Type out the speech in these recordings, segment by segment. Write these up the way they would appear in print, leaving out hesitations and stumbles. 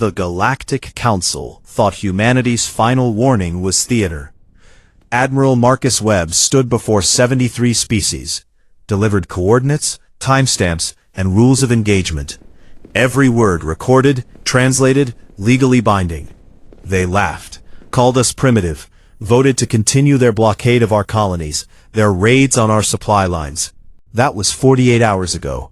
The Galactic Council thought humanity's final warning was theater. Admiral Marcus Webb stood before 73 species, delivered coordinates, timestamps, and rules of engagement. Every word recorded, translated, legally binding. They laughed, called us primitive, voted to continue their blockade of our colonies, their raids on our supply lines. That was 48 hours ago.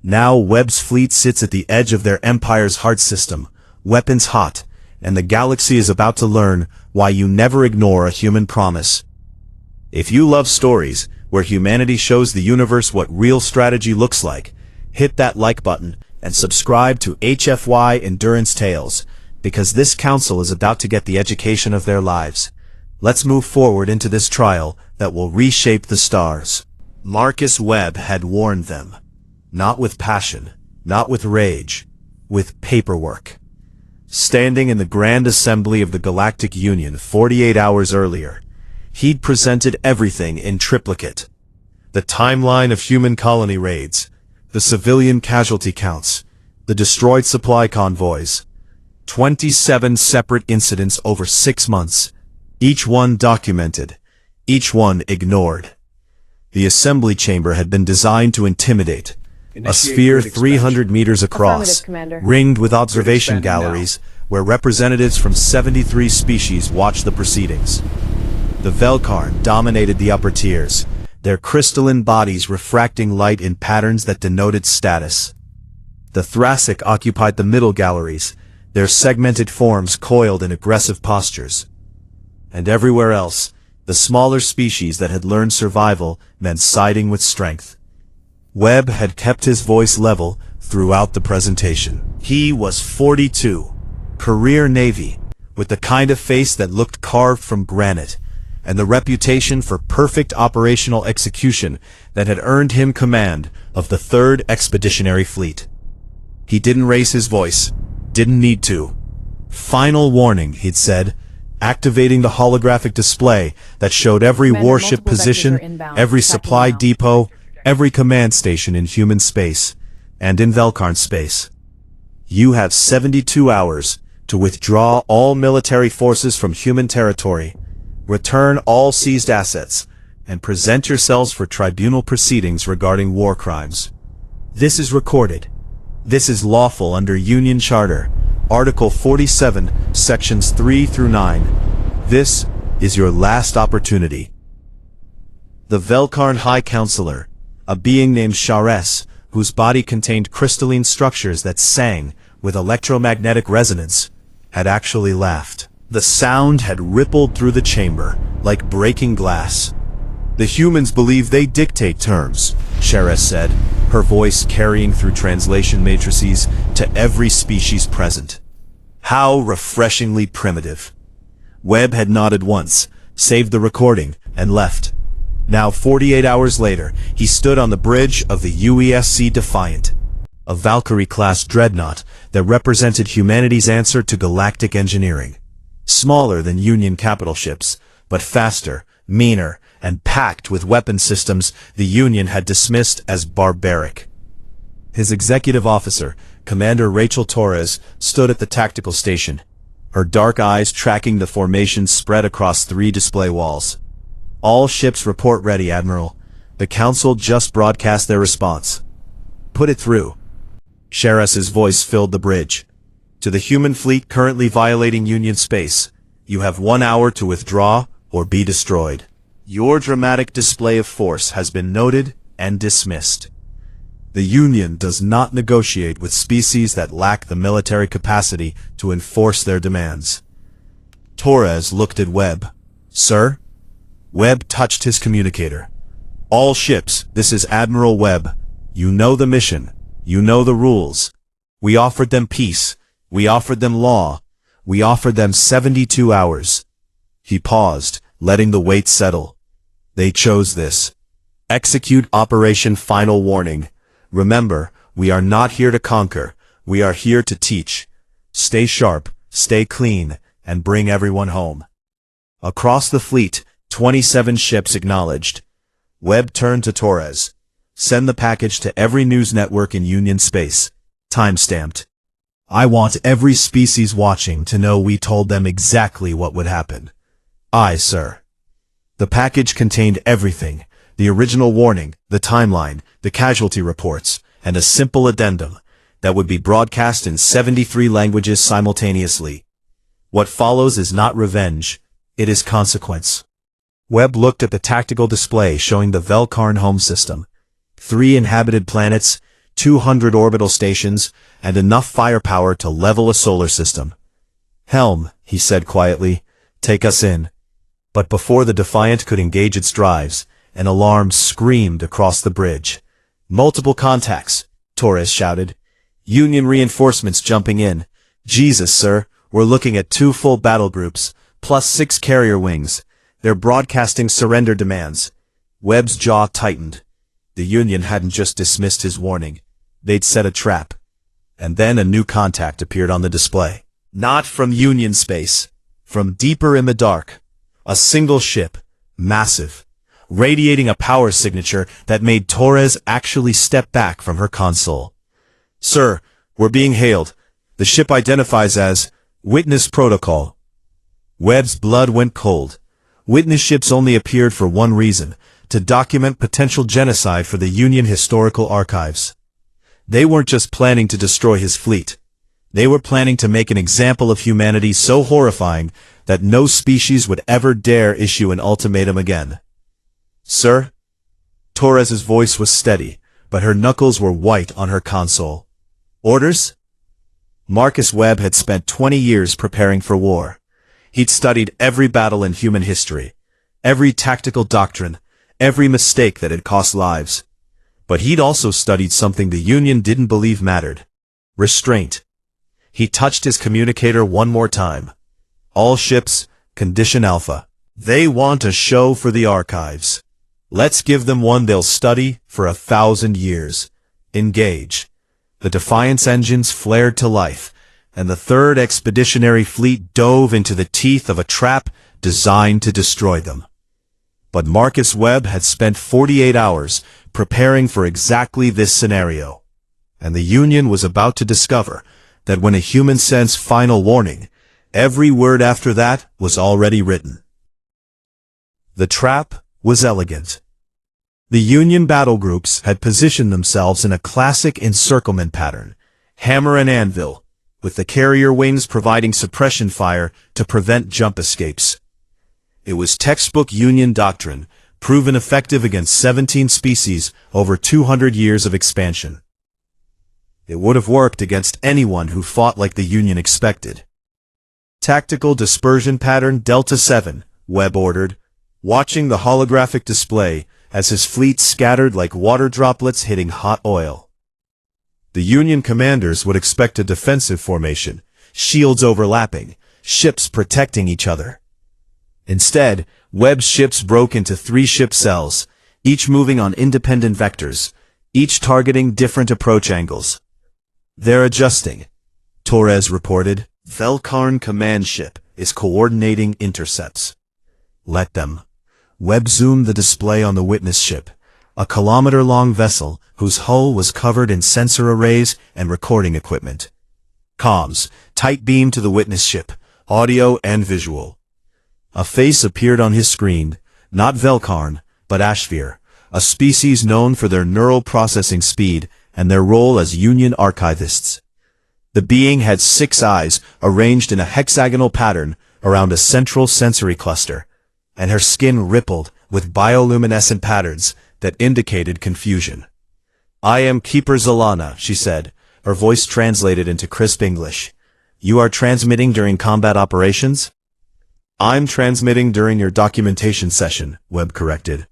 Now Webb's fleet sits at the edge of their empire's heart system, weapons hot, and the galaxy is about to learn why you never ignore a human promise. If you love stories where humanity shows the universe what real strategy looks like, hit that like button and subscribe to HFY Endurance Tales, because this council is about to get the education of their lives. Let's move forward into this trial that will reshape the stars. Marcus Webb had warned them. Not with passion, not with rage, with paperwork. Standing in the Grand Assembly of the Galactic Union 48 hours earlier, he'd presented everything in triplicate. The timeline of human colony raids, the civilian casualty counts, the destroyed supply convoys, 27 separate incidents over 6 months, each one documented, each one ignored. The assembly chamber had been designed to intimidate, a sphere 300 meters across, ringed with observation galleries where representatives from 73 species watched the proceedings. The Velkarn dominated the upper tiers, their crystalline bodies refracting light in patterns that denoted status. The Thracic occupied the middle galleries, their segmented forms coiled in aggressive postures. And everywhere else, the smaller species that had learned survival meant siding with strength. Webb had kept his voice level throughout the presentation. He was 42, career Navy, with the kind of face that looked carved from granite, and the reputation for perfect operational execution that had earned him command of the 3rd Expeditionary Fleet. He didn't raise his voice, didn't need to. Final warning, he'd said, activating the holographic display that showed every warship position, every supply depot, every command station in human space, and in Velkarn space. You have 72 hours to withdraw all military forces from human territory, return all seized assets, and present yourselves for tribunal proceedings regarding war crimes. This is recorded. This is lawful under Union Charter, Article 47, Sections 3 through 9. This is your last opportunity. The Velkarn High Counselor, a being named Shares, whose body contained crystalline structures that sang with electromagnetic resonance, had actually laughed. The sound had rippled through the chamber, like breaking glass. The humans believe they dictate terms, Shares said, her voice carrying through translation matrices to every species present. How refreshingly primitive. Webb had nodded once, saved the recording, and left. Now 48 hours later, he stood on the bridge of the UESC Defiant, a Valkyrie-class dreadnought that represented humanity's answer to galactic engineering. Smaller than Union capital ships, but faster, meaner, and packed with weapon systems the Union had dismissed as barbaric. His executive officer, Commander Rachel Torres, stood at the tactical station, her dark eyes tracking the formations spread across 3 display walls. All ships report ready, Admiral. The Council just broadcast their response. Put it through. Shares's voice filled the bridge. To the human fleet currently violating Union space, you have 1 hour to withdraw or be destroyed. Your dramatic display of force has been noted and dismissed. The Union does not negotiate with species that lack the military capacity to enforce their demands. Torres looked at Webb. Sir? Webb touched his communicator. All ships, this is Admiral Webb. You know the mission. You know the rules. We offered them peace. We offered them law. We offered them 72 hours. He paused, letting the weight settle. They chose this. Execute Operation Final Warning. Remember, we are not here to conquer. We are here to teach. Stay sharp, stay clean, and bring everyone home. Across the fleet, 27 ships acknowledged. Webb turned to Torres. Send the package to every news network in Union space. Timestamped. I want every species watching to know we told them exactly what would happen. Aye, sir. The package contained everything: the original warning, the timeline, the casualty reports, and a simple addendum that would be broadcast in 73 languages simultaneously. What follows is not revenge, it is consequence. Webb looked at the tactical display showing the Velkarn home system. 3 inhabited planets, 200 orbital stations, and enough firepower to level a solar system. "Helm," he said quietly, "take us in." But before the Defiant could engage its drives, an alarm screamed across the bridge. "Multiple contacts," Torres shouted. "Union reinforcements jumping in. Jesus, sir, we're looking at 2 full battle groups, plus 6 carrier wings. They're broadcasting surrender demands." Webb's jaw tightened. The Union hadn't just dismissed his warning. They'd set a trap. And then a new contact appeared on the display. Not from Union space. From deeper in the dark. A single ship. Massive. Radiating a power signature that made Torres actually step back from her console. "Sir, we're being hailed. The ship identifies as Witness Protocol." Webb's blood went cold. Witness ships only appeared for one reason: to document potential genocide for the Union historical archives. They weren't just planning to destroy his fleet. They were planning to make an example of humanity so horrifying that no species would ever dare issue an ultimatum again. "Sir?" Torres's voice was steady, but her knuckles were white on her console. "Orders?" Marcus Webb had spent 20 years preparing for war. He'd studied every battle in human history, every tactical doctrine, every mistake that had cost lives. But he'd also studied something the Union didn't believe mattered: restraint. He touched his communicator one more time. "All ships, Condition Alpha. They want a show for the archives. Let's give them one they'll study for 1,000 years. Engage." The Defiant's engines flared to life, and the 3rd Expeditionary Fleet dove into the teeth of a trap designed to destroy them. But Marcus Webb had spent 48 hours preparing for exactly this scenario, and the Union was about to discover that when a human sends final warning, every word after that was already written. The trap was elegant. The Union battle groups had positioned themselves in a classic encirclement pattern, hammer and anvil, with the carrier wings providing suppression fire to prevent jump escapes. It was textbook Union doctrine, proven effective against 17 species over 200 years of expansion. It would have worked against anyone who fought like the Union expected. "Tactical dispersion pattern Delta 7, Webb ordered, watching the holographic display as his fleet scattered like water droplets hitting hot oil. The Union commanders would expect a defensive formation, shields overlapping, ships protecting each other. Instead, Webb's ships broke into 3 ship cells, each moving on independent vectors, each targeting different approach angles. "They're adjusting," Torres reported. "Velkarn command ship is coordinating intercepts." "Let them." Webb zoomed the display on the Witness ship, a kilometer-long vessel whose hull was covered in sensor arrays and recording equipment. "Comms, tight beam to the Witness ship, audio and visual." A face appeared on his screen, not Velkarn, but Ashvir, a species known for their neural processing speed and their role as Union archivists. The being had 6 eyes arranged in a hexagonal pattern around a central sensory cluster, and her skin rippled with bioluminescent patterns that indicated confusion. "I am Keeper Zalana," she said, her voice translated into crisp English. "You are transmitting during combat operations?" "I'm transmitting during your documentation session," Webb corrected.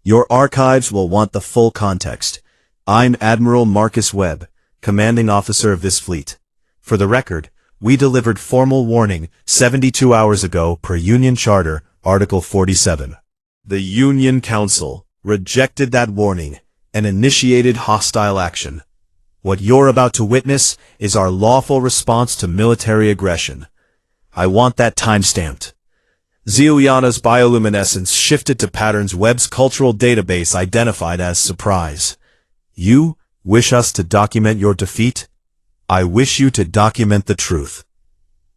"Your archives will want the full context. I'm Admiral Marcus Webb, commanding officer of this fleet. For the record, we delivered formal warning 72 hours ago per Union Charter, Article 47. The Union Council rejected that warning and initiated hostile action. What you're about to witness is our lawful response to military aggression. I want that time-stamped." Zeoyana's bioluminescence shifted to patterns Webb's cultural database identified as surprise. "You wish us to document your defeat?" I wish you to document the truth.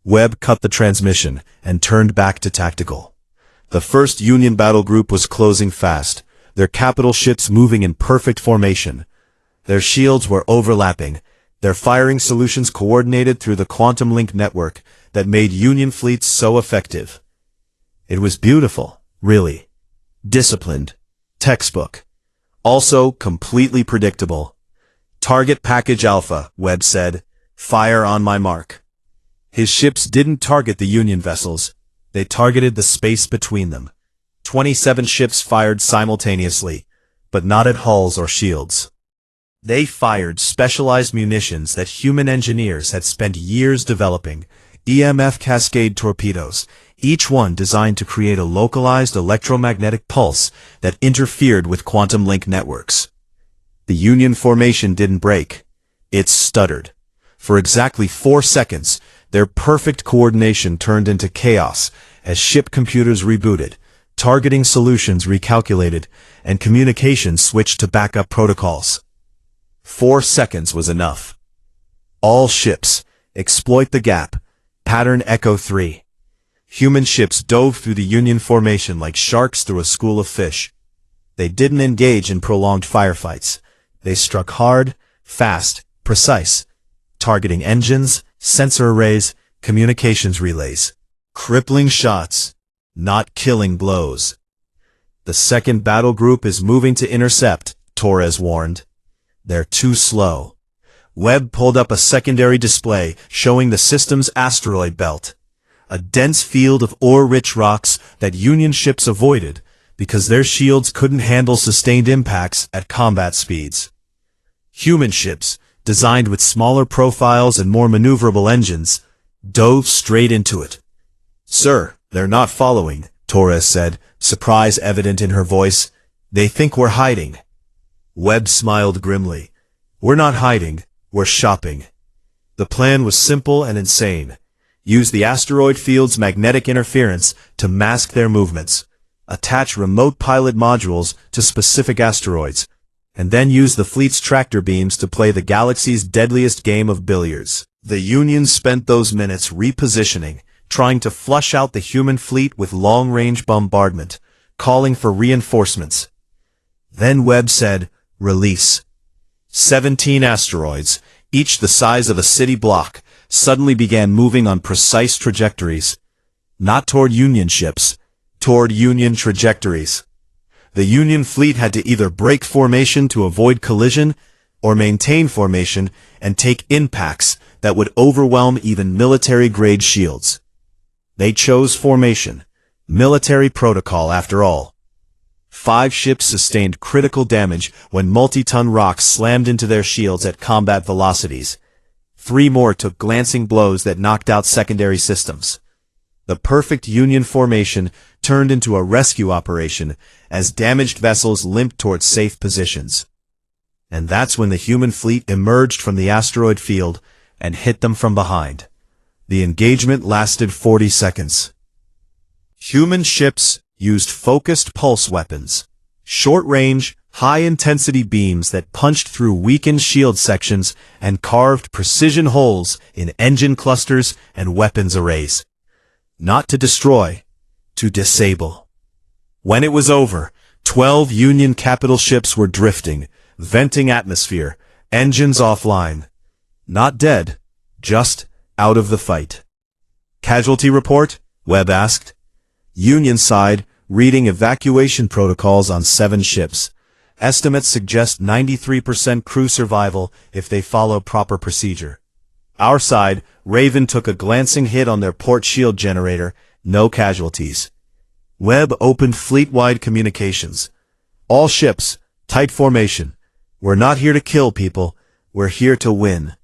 Webb cut the transmission and turned back to tactical. The first Union battle group was closing fast, their capital ships moving in perfect formation. Their shields were overlapping, their firing solutions coordinated through the quantum link network that made Union fleets so effective. It was beautiful, really. Disciplined. Textbook. Also completely predictable. Target package Alpha, Webb said. Fire on my mark. His ships didn't target the Union vessels. They targeted the space between them. 27 ships fired simultaneously, but not at hulls or shields. They fired specialized munitions that human engineers had spent years developing, EMF cascade torpedoes, each one designed to create a localized electromagnetic pulse that interfered with quantum link networks. The Union formation didn't break. It stuttered. For exactly 4 seconds, their perfect coordination turned into chaos as ship computers rebooted, targeting solutions recalculated, and communications switched to backup protocols. 4 seconds was enough. All ships, exploit the gap, pattern Echo 3. Human ships dove through the Union formation like sharks through a school of fish. They didn't engage in prolonged firefights. They struck hard, fast, precise, targeting engines, sensor arrays, communications relays. Crippling shots, not killing blows. The second battle group is moving to intercept, Torres warned. They're too slow. Webb pulled up a secondary display showing the system's asteroid belt. A dense field of ore-rich rocks that Union ships avoided because their shields couldn't handle sustained impacts at combat speeds. Human ships, designed with smaller profiles and more maneuverable engines, dove straight into it. Sir, they're not following, Torres said, surprise evident in her voice. They think we're hiding. Webb smiled grimly. We're not hiding, we're shopping. The plan was simple and insane. Use the asteroid field's magnetic interference to mask their movements. Attach remote pilot modules to specific asteroids, and then use the fleet's tractor beams to play the galaxy's deadliest game of billiards. The Union spent those minutes repositioning, trying to flush out the human fleet with long-range bombardment, calling for reinforcements. Then Webb said, release. 17 asteroids, each the size of a city block, suddenly began moving on precise trajectories. Not toward Union ships, toward Union trajectories. The Union fleet had to either break formation to avoid collision, or maintain formation and take impacts that would overwhelm even military-grade shields. They chose formation, military protocol after all. 5 ships sustained critical damage when multi-ton rocks slammed into their shields at combat velocities. 3 more took glancing blows that knocked out secondary systems. The perfect Union formation turned into a rescue operation as damaged vessels limped towards safe positions. And that's when the human fleet emerged from the asteroid field and hit them from behind. The engagement lasted 40 seconds. Human ships used focused pulse weapons, short-range, high-intensity beams that punched through weakened shield sections and carved precision holes in engine clusters and weapons arrays. Not to destroy, to disable. When it was over, 12 Union capital ships were drifting, venting atmosphere, engines offline. Not dead, just out of the fight. Casualty report? Webb asked. Union side, reading evacuation protocols on 7 ships. Estimates suggest 93% crew survival if they follow proper procedure. Our side, Raven took a glancing hit on their port shield generator, no casualties. Webb opened fleet-wide communications. All ships, tight formation. We're not here to kill people, we're here to win.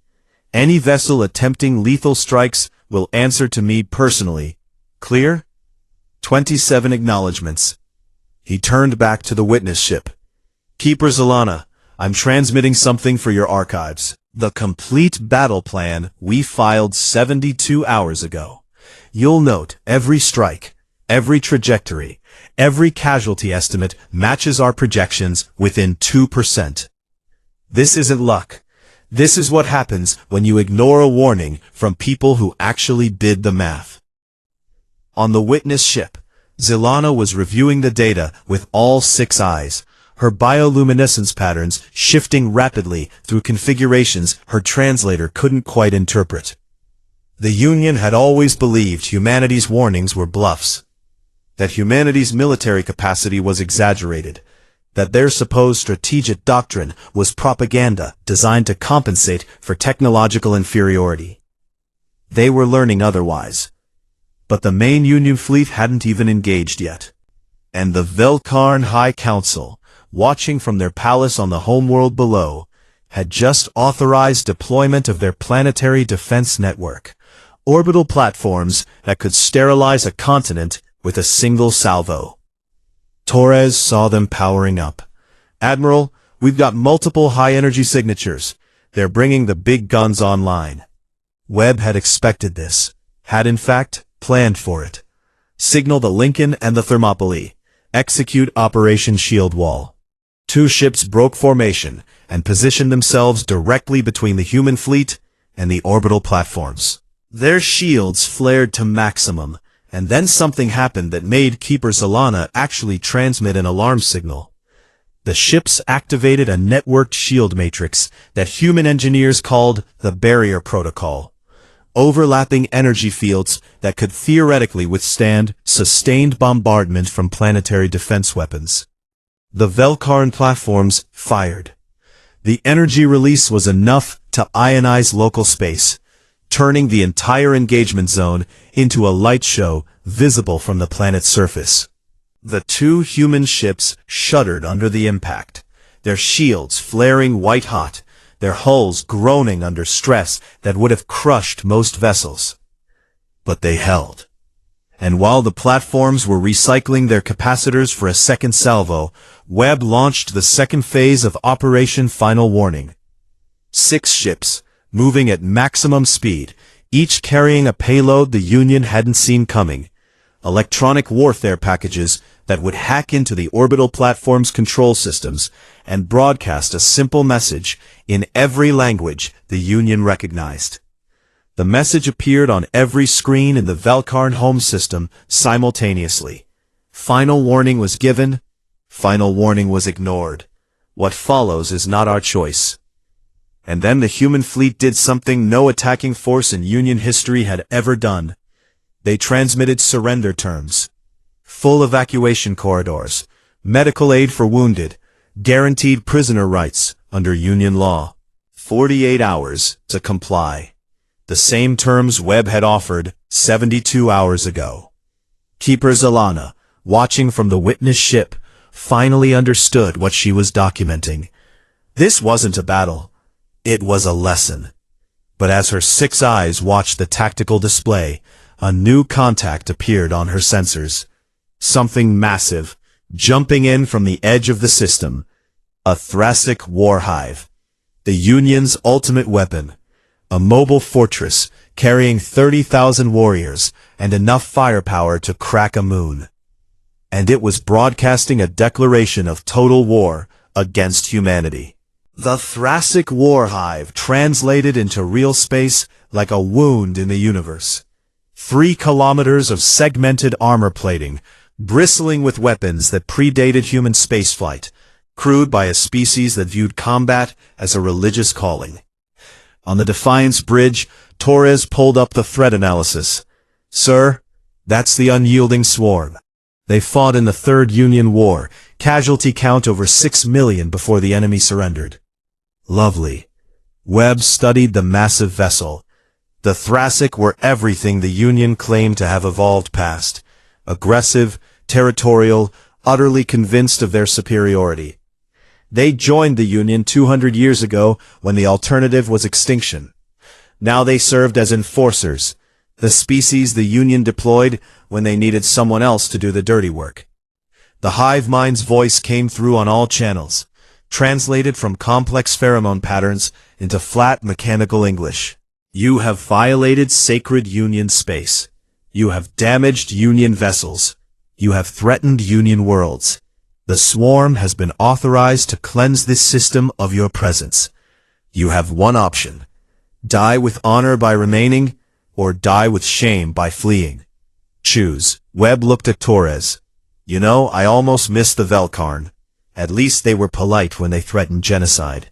Any vessel attempting lethal strikes will answer to me personally. Clear? 27 acknowledgements. He turned back to the witness ship. Keeper Zalana, I'm transmitting something for your archives. The complete battle plan we filed 72 hours ago. You'll note every strike, every trajectory, every casualty estimate matches our projections within 2%. This isn't luck. This is what happens when you ignore a warning from people who actually did the math. On the witness ship, Zilana was reviewing the data with all 6 eyes, her bioluminescence patterns shifting rapidly through configurations her translator couldn't quite interpret. The Union had always believed humanity's warnings were bluffs, that humanity's military capacity was exaggerated, that their supposed strategic doctrine was propaganda designed to compensate for technological inferiority. They were learning otherwise. But the main Union fleet hadn't even engaged yet. And the Velkarn High Council, watching from their palace on the homeworld below, had just authorized deployment of their planetary defense network, orbital platforms that could sterilize a continent with a single salvo. Torres saw them powering up. "Admiral, we've got multiple high-energy signatures. They're bringing the big guns online." Webb had expected this, had in fact planned for it. "Signal the Lincoln and the Thermopylae. Execute Operation Shield Wall." 2 ships broke formation and positioned themselves directly between the human fleet and the orbital platforms. Their shields flared to maximum, and then something happened that made Keeper Zilana actually transmit an alarm signal. The ships activated a networked shield matrix that human engineers called the Barrier Protocol, overlapping energy fields that could theoretically withstand sustained bombardment from planetary defense weapons. The Velkarn platforms fired. The energy release was enough to ionize local space, turning the entire engagement zone into a light show visible from the planet's surface. The 2 human ships shuddered under the impact, their shields flaring white-hot, their hulls groaning under stress that would have crushed most vessels. But they held. And while the platforms were recycling their capacitors for a second salvo, Webb launched the second phase of Operation Final Warning. 6 ships, moving at maximum speed, each carrying a payload the Union hadn't seen coming. Electronic warfare packages that would hack into the orbital platform's control systems and broadcast a simple message in every language the Union recognized. The message appeared on every screen in the Velkarn home system simultaneously. Final warning was given. Final warning was ignored. What follows is not our choice. And then the human fleet did something no attacking force in Union history had ever done. They transmitted surrender terms. Full evacuation corridors, medical aid for wounded, guaranteed prisoner rights under Union law. 48 hours to comply. The same terms Webb had offered 72 hours ago. Keeper Zilana, watching from the witness ship, finally understood what she was documenting. This wasn't a battle. It was a lesson. But as her 6 eyes watched the tactical display, a new contact appeared on her sensors. Something massive, jumping in from the edge of the system. A Thracic war hive. The Union's ultimate weapon. A mobile fortress carrying 30,000 warriors and enough firepower to crack a moon. And it was broadcasting a declaration of total war against humanity. The Thracic war hive translated into real space like a wound in the universe. 3 kilometers of segmented armor plating, bristling with weapons that predated human spaceflight, crewed by a species that viewed combat as a religious calling. On the Defiance Bridge, Torres pulled up the threat analysis. "Sir, that's the unyielding swarm. They fought in the Third Union War, casualty count over 6 million before the enemy surrendered." Lovely. Webb studied the massive vessel. The Thracic were everything the Union claimed to have evolved past. Aggressive, territorial, utterly convinced of their superiority. They joined the Union 200 years ago when the alternative was extinction. Now they served as enforcers, the species the Union deployed when they needed someone else to do the dirty work. The hive mind's voice came through on all channels, translated from complex pheromone patterns into flat mechanical English. "You have violated sacred Union space. You have damaged Union vessels. You have threatened Union worlds. The swarm has been authorized to cleanse this system of your presence. You have one option. Die with honor by remaining, or die with shame by fleeing. Choose. Webb looked at Torres. You know, I almost missed the Velkarn. At least they were polite when they threatened genocide.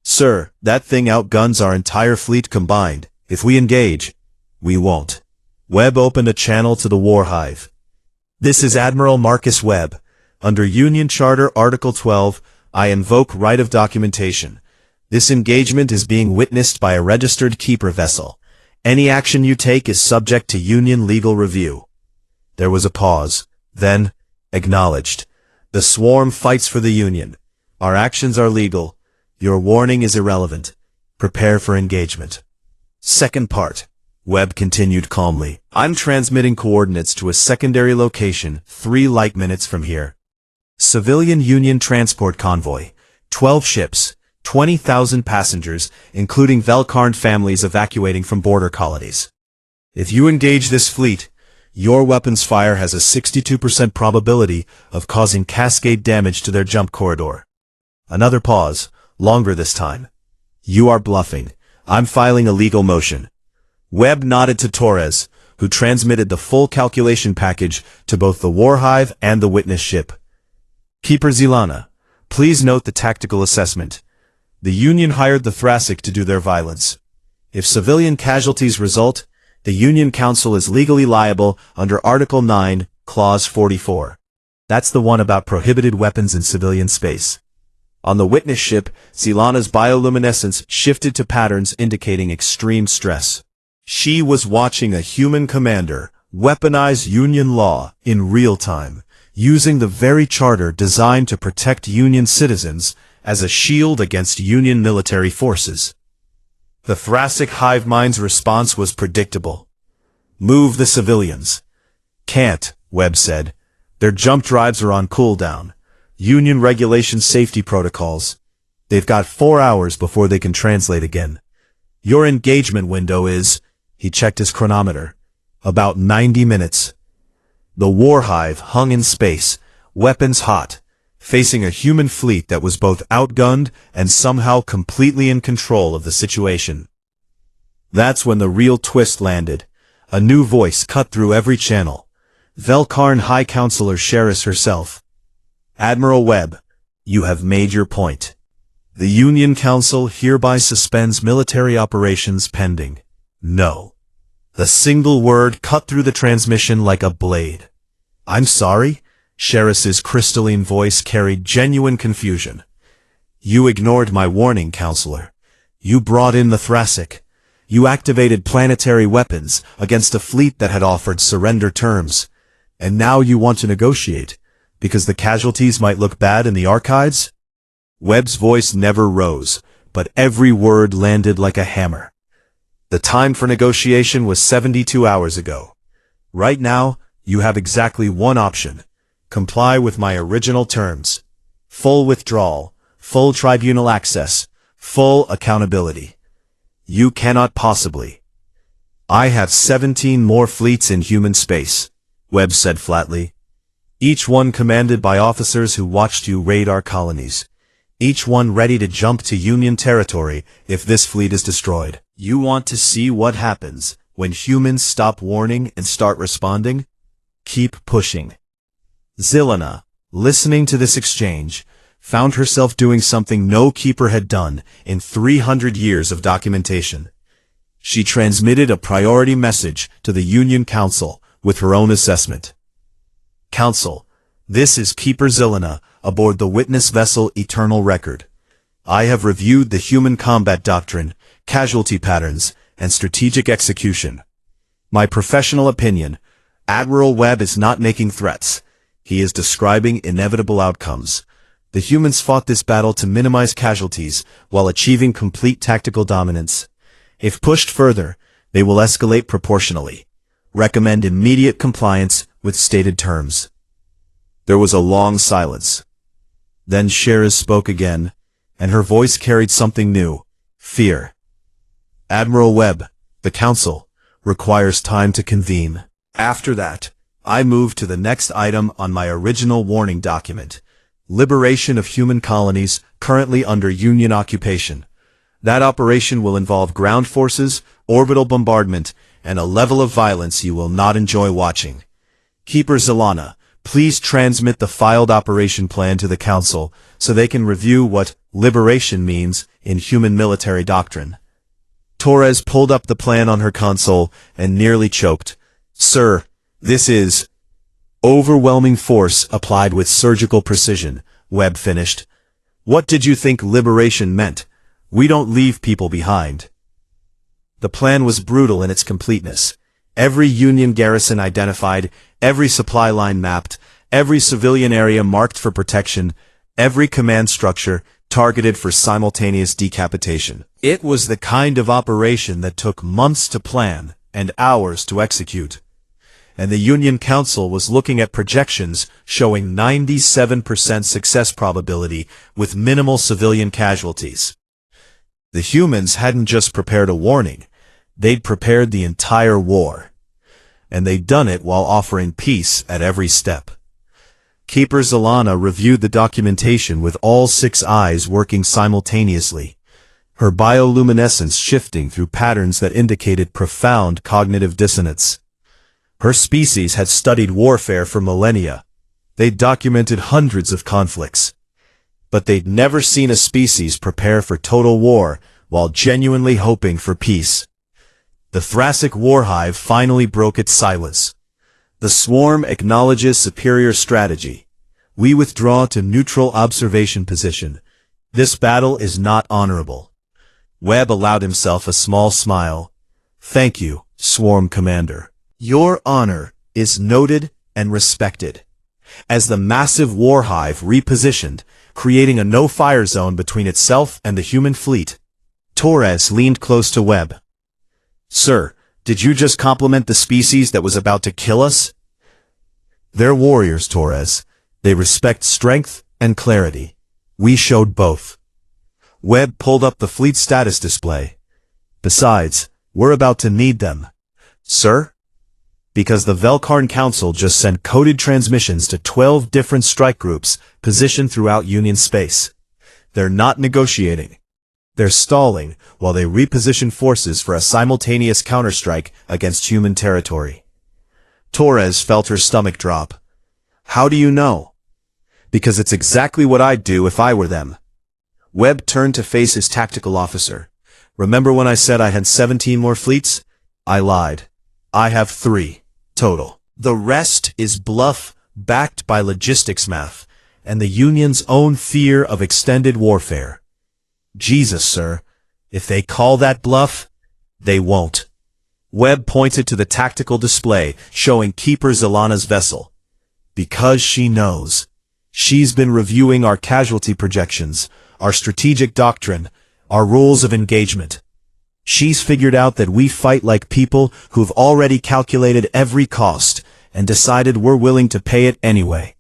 Sir, that thing outguns our entire fleet combined. If we engage, we won't. Webb opened a channel to the War Hive. This is Admiral Marcus Webb. Under Union Charter Article 12, I invoke right of documentation. This engagement is being witnessed by a registered keeper vessel. Any action you take is subject to Union legal review. There was a pause. Then, acknowledged. The swarm fights for the Union. Our actions are legal. Your warning is irrelevant. Prepare for engagement. Second part. Webb continued calmly. I'm transmitting coordinates to a secondary location 3 light minutes from here. Civilian Union transport convoy. 12 ships. 20,000 passengers, including Velkarn families evacuating from border colonies. If you engage this fleet, your weapons fire has a 62% probability of causing cascade damage to their jump corridor. Another pause, longer this time. You are bluffing. I'm filing a legal motion. Webb nodded to Torres, who transmitted the full calculation package to both the War Hive and the witness ship. Keeper Zilana, please note the tactical assessment. The Union hired the Thracic to do their violence. If civilian casualties result, the Union Council is legally liable under Article 9, Clause 44. That's the one about prohibited weapons in civilian space. On the witness ship, Zilana's bioluminescence shifted to patterns indicating extreme stress. She was watching a human commander weaponize Union law in real time, using the very charter designed to protect Union citizens as a shield against Union military forces. The Thracic hive mind's response was predictable. Move the civilians. Can't, Webb said. Their jump drives are on cooldown. Union regulation safety protocols. They've got 4 hours before they can translate again. Your engagement window is, he checked his chronometer, about 90 minutes. The War Hive hung in space, weapons hot, facing a human fleet that was both outgunned and somehow completely in control of the situation. That's when the real twist landed. A new voice cut through every channel. Velkarn High Counselor Sheris herself. Admiral Webb, you have made your point. The Union Council hereby suspends military operations pending. No. The single word cut through the transmission like a blade. I'm sorry? Sheris's crystalline voice carried genuine confusion. You ignored my warning, Counselor. You brought in the Thracic. You activated planetary weapons against a fleet that had offered surrender terms. And now you want to negotiate, because the casualties might look bad in the archives? Webb's voice never rose, but every word landed like a hammer. The time for negotiation was 72 hours ago. Right now, you have exactly one option. Comply with my original terms. Full withdrawal, full tribunal access, full accountability. You cannot possibly. I have 17 more fleets in human space, Webb said flatly. Each one commanded by officers who watched you raid our colonies. Each one ready to jump to Union territory if this fleet is destroyed. You want to see what happens when humans stop warning and start responding? Keep pushing. Zilana, listening to this exchange, found herself doing something no keeper had done in 300 years of documentation. She transmitted a priority message to the Union Council with her own assessment. Council, this is Keeper Zilana aboard the witness vessel Eternal Record. I have reviewed the human combat doctrine, casualty patterns, and strategic execution. My professional opinion, Admiral Webb is not making threats. He is describing inevitable outcomes. The humans fought this battle to minimize casualties while achieving complete tactical dominance. If pushed further, they will escalate proportionally. Recommend immediate compliance with stated terms. There was a long silence. Then Sheris spoke again, and her voice carried something new, fear. Admiral Webb, the Council, requires time to convene. After that, I move to the next item on my original warning document, liberation of human colonies currently under Union occupation. That operation will involve ground forces, orbital bombardment, and a level of violence you will not enjoy watching. Keeper Zelana, please transmit the filed operation plan to the Council so they can review what liberation means in human military doctrine. Torres pulled up the plan on her console and nearly choked. Sir, this is overwhelming force applied with surgical precision, Webb finished. What did you think liberation meant? We don't leave people behind. The plan was brutal in its completeness. Every Union garrison identified, every supply line mapped, every civilian area marked for protection, every command structure targeted for simultaneous decapitation. It was the kind of operation that took months to plan and hours to execute. And the Union Council was looking at projections showing 97% success probability with minimal civilian casualties. The humans hadn't just prepared a warning, they'd prepared the entire war. And they'd done it while offering peace at every step. Keeper Zelana reviewed the documentation with all 6 eyes working simultaneously, her bioluminescence shifting through patterns that indicated profound cognitive dissonance. Her species had studied warfare for millennia. They'd documented hundreds of conflicts. But they'd never seen a species prepare for total war while genuinely hoping for peace. The Thracic war hive finally broke its silence. The swarm acknowledges superior strategy. We withdraw to neutral observation position. This battle is not honorable. Webb allowed himself a small smile. Thank you, Swarm Commander. Your honor is noted and respected. As the massive war hive repositioned, creating a no-fire zone between itself and the human fleet, Torres leaned close to Webb. Sir, did you just compliment the species that was about to kill us? They're warriors, Torres. They respect strength and clarity. We showed both. Webb pulled up the fleet status display. Besides, we're about to need them. Sir? Because the Velkarn Council just sent coded transmissions to 12 different strike groups positioned throughout Union space. They're not negotiating. They're stalling while they reposition forces for a simultaneous counterstrike against human territory. Torres felt her stomach drop. How do you know? Because it's exactly what I'd do if I were them. Webb turned to face his tactical officer. Remember when I said I had 17 more fleets? I lied. I have 3 total. The rest is bluff backed by logistics math and the Union's own fear of extended warfare. Jesus, sir, if they call that bluff, they won't. Webb pointed to the tactical display showing Keeper Zelana's vessel. Because she knows. She's been reviewing our casualty projections, our strategic doctrine, our rules of engagement. She's figured out that we fight like people who've already calculated every cost and decided we're willing to pay it anyway.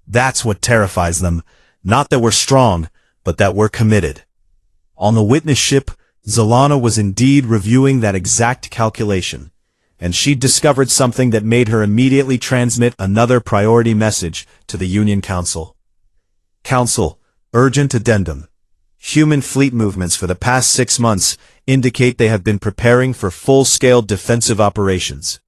That's what terrifies them. Not that we're strong, but that we're committed. On the witness ship, Zelana was indeed reviewing that exact calculation, and she'd discovered something that made her immediately transmit another priority message to the Union Council. Council, urgent addendum. Human fleet movements for the past 6 months indicate they have been preparing for full-scale defensive operations.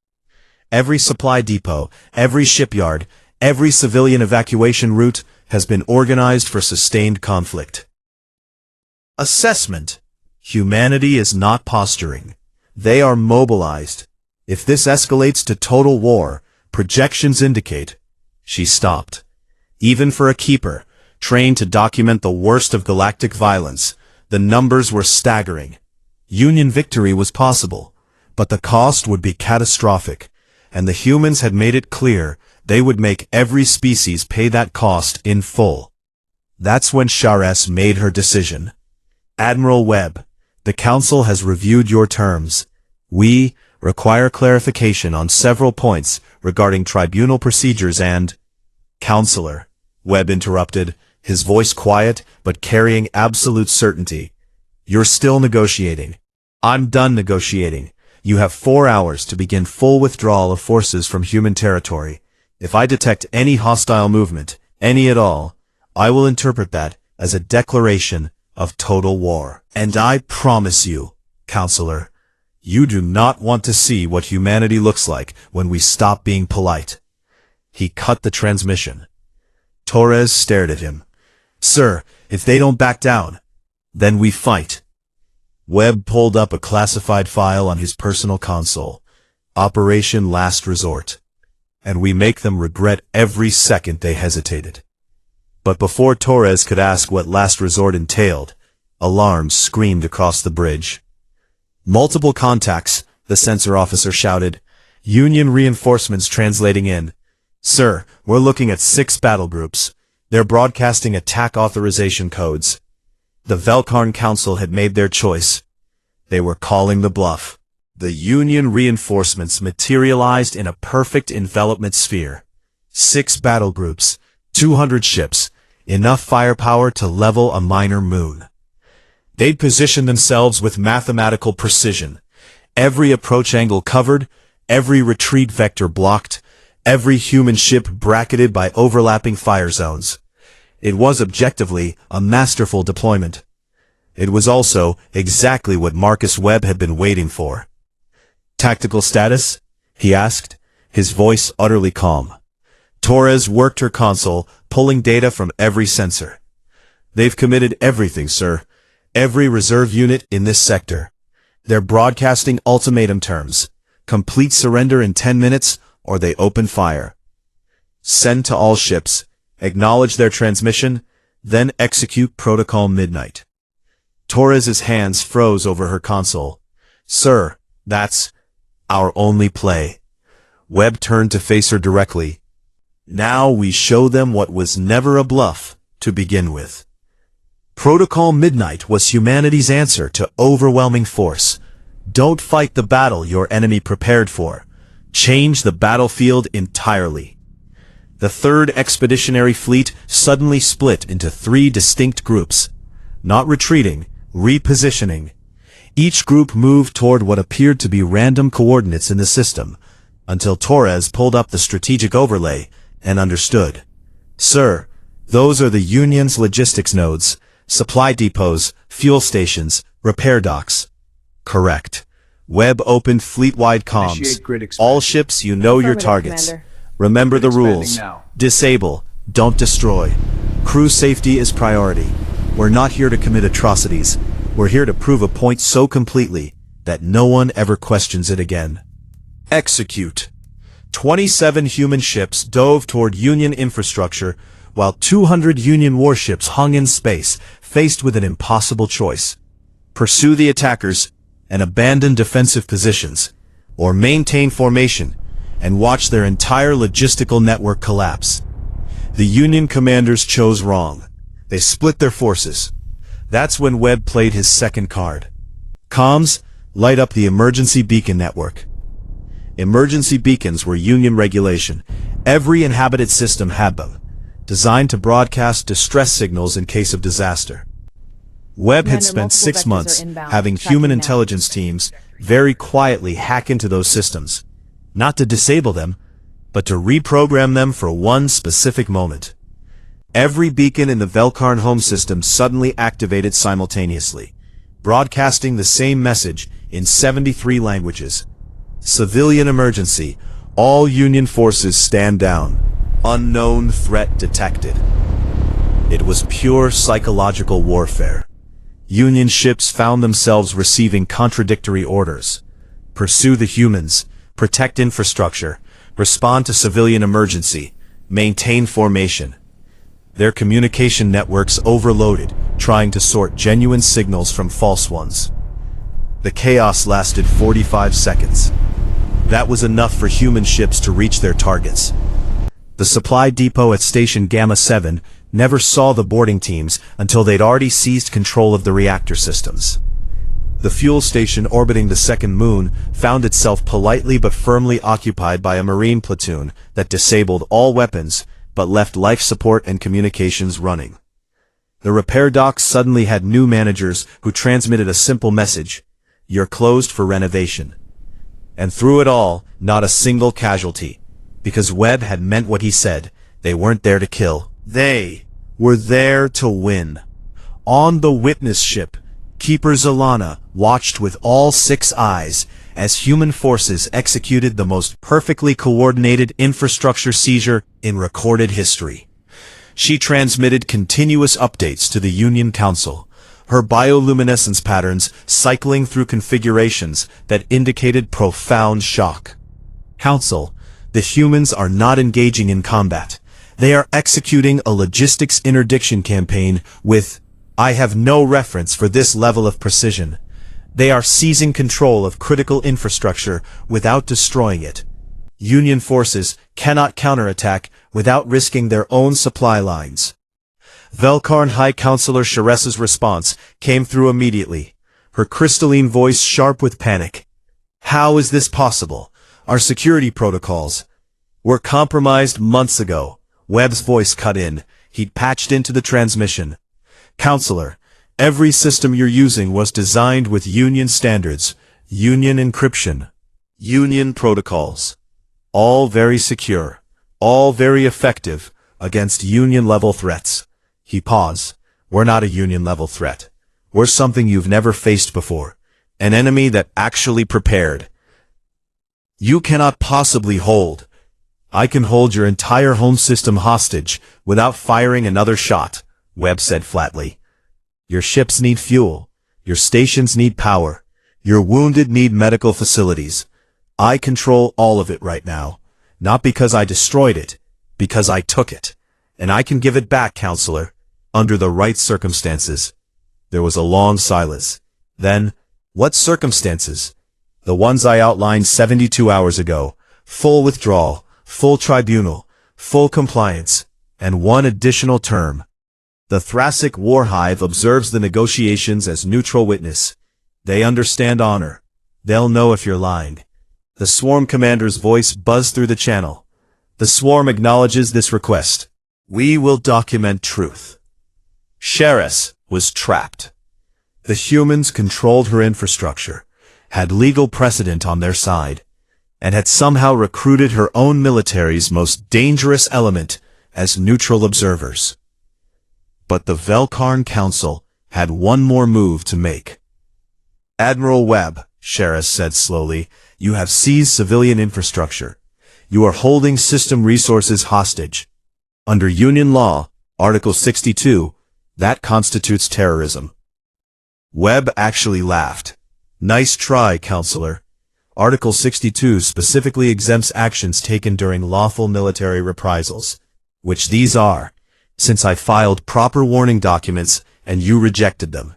Every supply depot, every shipyard, every civilian evacuation route has been organized for sustained conflict. Assessment. Humanity is not posturing. They are mobilized. If this escalates to total war, projections indicate. She stopped. Even for a keeper, trained to document the worst of galactic violence, the numbers were staggering. Union victory was possible, but the cost would be catastrophic, and the humans had made it clear they would make every species pay that cost in full. That's when Shares made her decision. Admiral Webb, the Council has reviewed your terms. We require clarification on several points regarding tribunal procedures and— Counselor, Webb interrupted, his voice quiet but carrying absolute certainty. You're still negotiating. I'm done negotiating. You have 4 hours to begin full withdrawal of forces from human territory. If I detect any hostile movement, any at all, I will interpret that as a declaration of total war. And I promise you, Counselor, you do not want to see what humanity looks like when we stop being polite. He cut the transmission. Torres stared at him. Sir, if they don't back down, then we fight. Webb pulled up a classified file on his personal console. Operation Last Resort. And we make them regret every second they hesitated. But before Torres could ask what Last Resort entailed, alarms screamed across the bridge. Multiple contacts, the sensor officer shouted. Union reinforcements translating in. Sir, we're looking at 6 battle groups. They're broadcasting attack authorization codes. The Velkarn Council had made their choice. They were calling the bluff. The Union reinforcements materialized in a perfect envelopment sphere. 6 battle groups, 200 ships, enough firepower to level a minor moon. They'd positioned themselves with mathematical precision. Every approach angle covered, every retreat vector blocked, every human ship bracketed by overlapping fire zones. It was objectively a masterful deployment. It was also exactly what Marcus Webb had been waiting for. Tactical status? He asked, his voice utterly calm. Torres worked her console, pulling data from every sensor. They've committed everything, sir. Every reserve unit in this sector. They're broadcasting ultimatum terms. Complete surrender in 10 minutes, or they open fire. Send to all ships. Acknowledge their transmission, then execute Protocol Midnight. Torres's hands froze over her console. Sir, that's our only play. Webb turned to face her directly. Now we show them what was never a bluff to begin with. Protocol Midnight was humanity's answer to overwhelming force. Don't fight the battle your enemy prepared for. Change the battlefield entirely. The 3rd Expeditionary Fleet suddenly split into 3 distinct groups. Not retreating, repositioning. Each group moved toward what appeared to be random coordinates in the system, until Torres pulled up the strategic overlay and understood. Sir, those are the Union's logistics nodes, supply depots, fuel stations, repair docks. Correct. Webb opened fleet-wide comms. All ships, you know your targets. Commander. Remember the rules. Disable, don't destroy. Crew safety is priority. We're not here to commit atrocities. We're here to prove a point so completely that no one ever questions it again. Execute. 27 human ships dove toward Union infrastructure, while 200 Union warships hung in space, faced with an impossible choice. Pursue the attackers and abandon defensive positions, or maintain formation and watch their entire logistical network collapse. The Union commanders chose wrong. They split their forces. That's when Webb played his second card. Comms, light up the emergency beacon network. Emergency beacons were Union regulation. Every inhabited system had them, designed to broadcast distress signals in case of disaster. Webb had spent 6 months having human intelligence teams very quietly hack into those systems, not to disable them, but to reprogram them for one specific moment. Every beacon in the Velkarn home system suddenly activated simultaneously, broadcasting the same message in 73 languages. Civilian emergency. All Union forces stand down. Unknown threat detected. It was pure psychological warfare. Union ships found themselves receiving contradictory orders. Pursue the humans, protect infrastructure, respond to civilian emergency, maintain formation. Their communication networks overloaded, trying to sort genuine signals from false ones. The chaos lasted 45 seconds. That was enough for human ships to reach their targets. The supply depot at Station Gamma 7 never saw the boarding teams until they'd already seized control of the reactor systems. The fuel station orbiting the second moon found itself politely but firmly occupied by a Marine platoon that disabled all weapons but left life support and communications running. The repair docks suddenly had new managers who transmitted a simple message: "You're closed for renovation." And through it all, not a single casualty, because Webb had meant what he said. They weren't there to kill. They were there to win. On the witness ship, Keeper Zalana watched with all 6 eyes as human forces executed the most perfectly coordinated infrastructure seizure in recorded history. She transmitted continuous updates to the Union Council, her bioluminescence patterns cycling through configurations that indicated profound shock. Council, the humans are not engaging in combat. They are executing a logistics interdiction campaign with, I have no reference for this level of precision. They are seizing control of critical infrastructure without destroying it. Union forces cannot counterattack without risking their own supply lines. Velkarn High Counselor Sheres's response came through immediately, her crystalline voice sharp with panic. How is this possible? Our security protocols were compromised months ago. Webb's voice cut in. He'd patched into the transmission. Counselor, every system you're using was designed with Union standards, Union encryption, Union protocols. All very secure, all very effective against Union-level threats. He paused. We're not a Union-level threat. We're something you've never faced before. An enemy that actually prepared. You cannot possibly hold. I can hold your entire home system hostage without firing another shot, Webb said flatly. Your ships need fuel. Your stations need power. Your wounded need medical facilities. I control all of it right now. Not because I destroyed it, because I took it. And I can give it back, Counselor, under the right circumstances. There was a long silence. Then, what circumstances? The ones I outlined 72 hours ago. Full withdrawal, full tribunal, full compliance, and one additional term. The Thracic War Hive observes the negotiations as neutral witness. They understand honor. They'll know if you're lying. The Swarm Commander's voice buzzed through the channel. The Swarm acknowledges this request. We will document truth. Sheres was trapped. The humans controlled her infrastructure, had legal precedent on their side, and had somehow recruited her own military's most dangerous element as neutral observers. But the Velkarn Council had one more move to make. Admiral Webb, Sheres said slowly, you have seized civilian infrastructure. You are holding system resources hostage. Under Union law, Article 62, that constitutes terrorism. Webb actually laughed. Nice try, Counselor. Article 62 specifically exempts actions taken during lawful military reprisals, which these are, since I filed proper warning documents and you rejected them.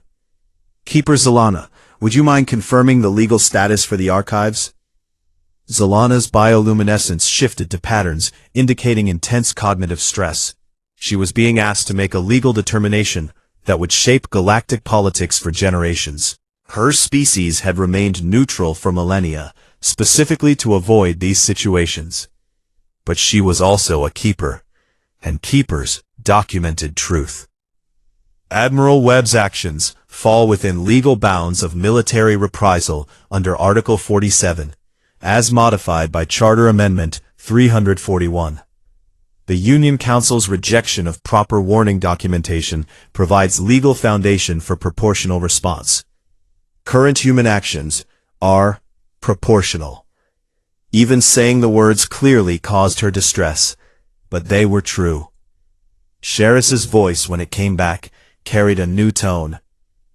Keeper Zalana, would you mind confirming the legal status for the archives? Zalana's bioluminescence shifted to patterns indicating intense cognitive stress. She was being asked to make a legal determination that would shape galactic politics for generations. Her species had remained neutral for millennia, specifically to avoid these situations. But she was also a keeper, and keepers documented truth. Admiral Webb's actions fall within legal bounds of military reprisal under Article 47, as modified by Charter Amendment 341. The Union Council's rejection of proper warning documentation provides legal foundation for proportional response. Current human actions are proportional. Even saying the words clearly caused her distress, but they were true. Sheres's voice, when it came back, carried a new tone.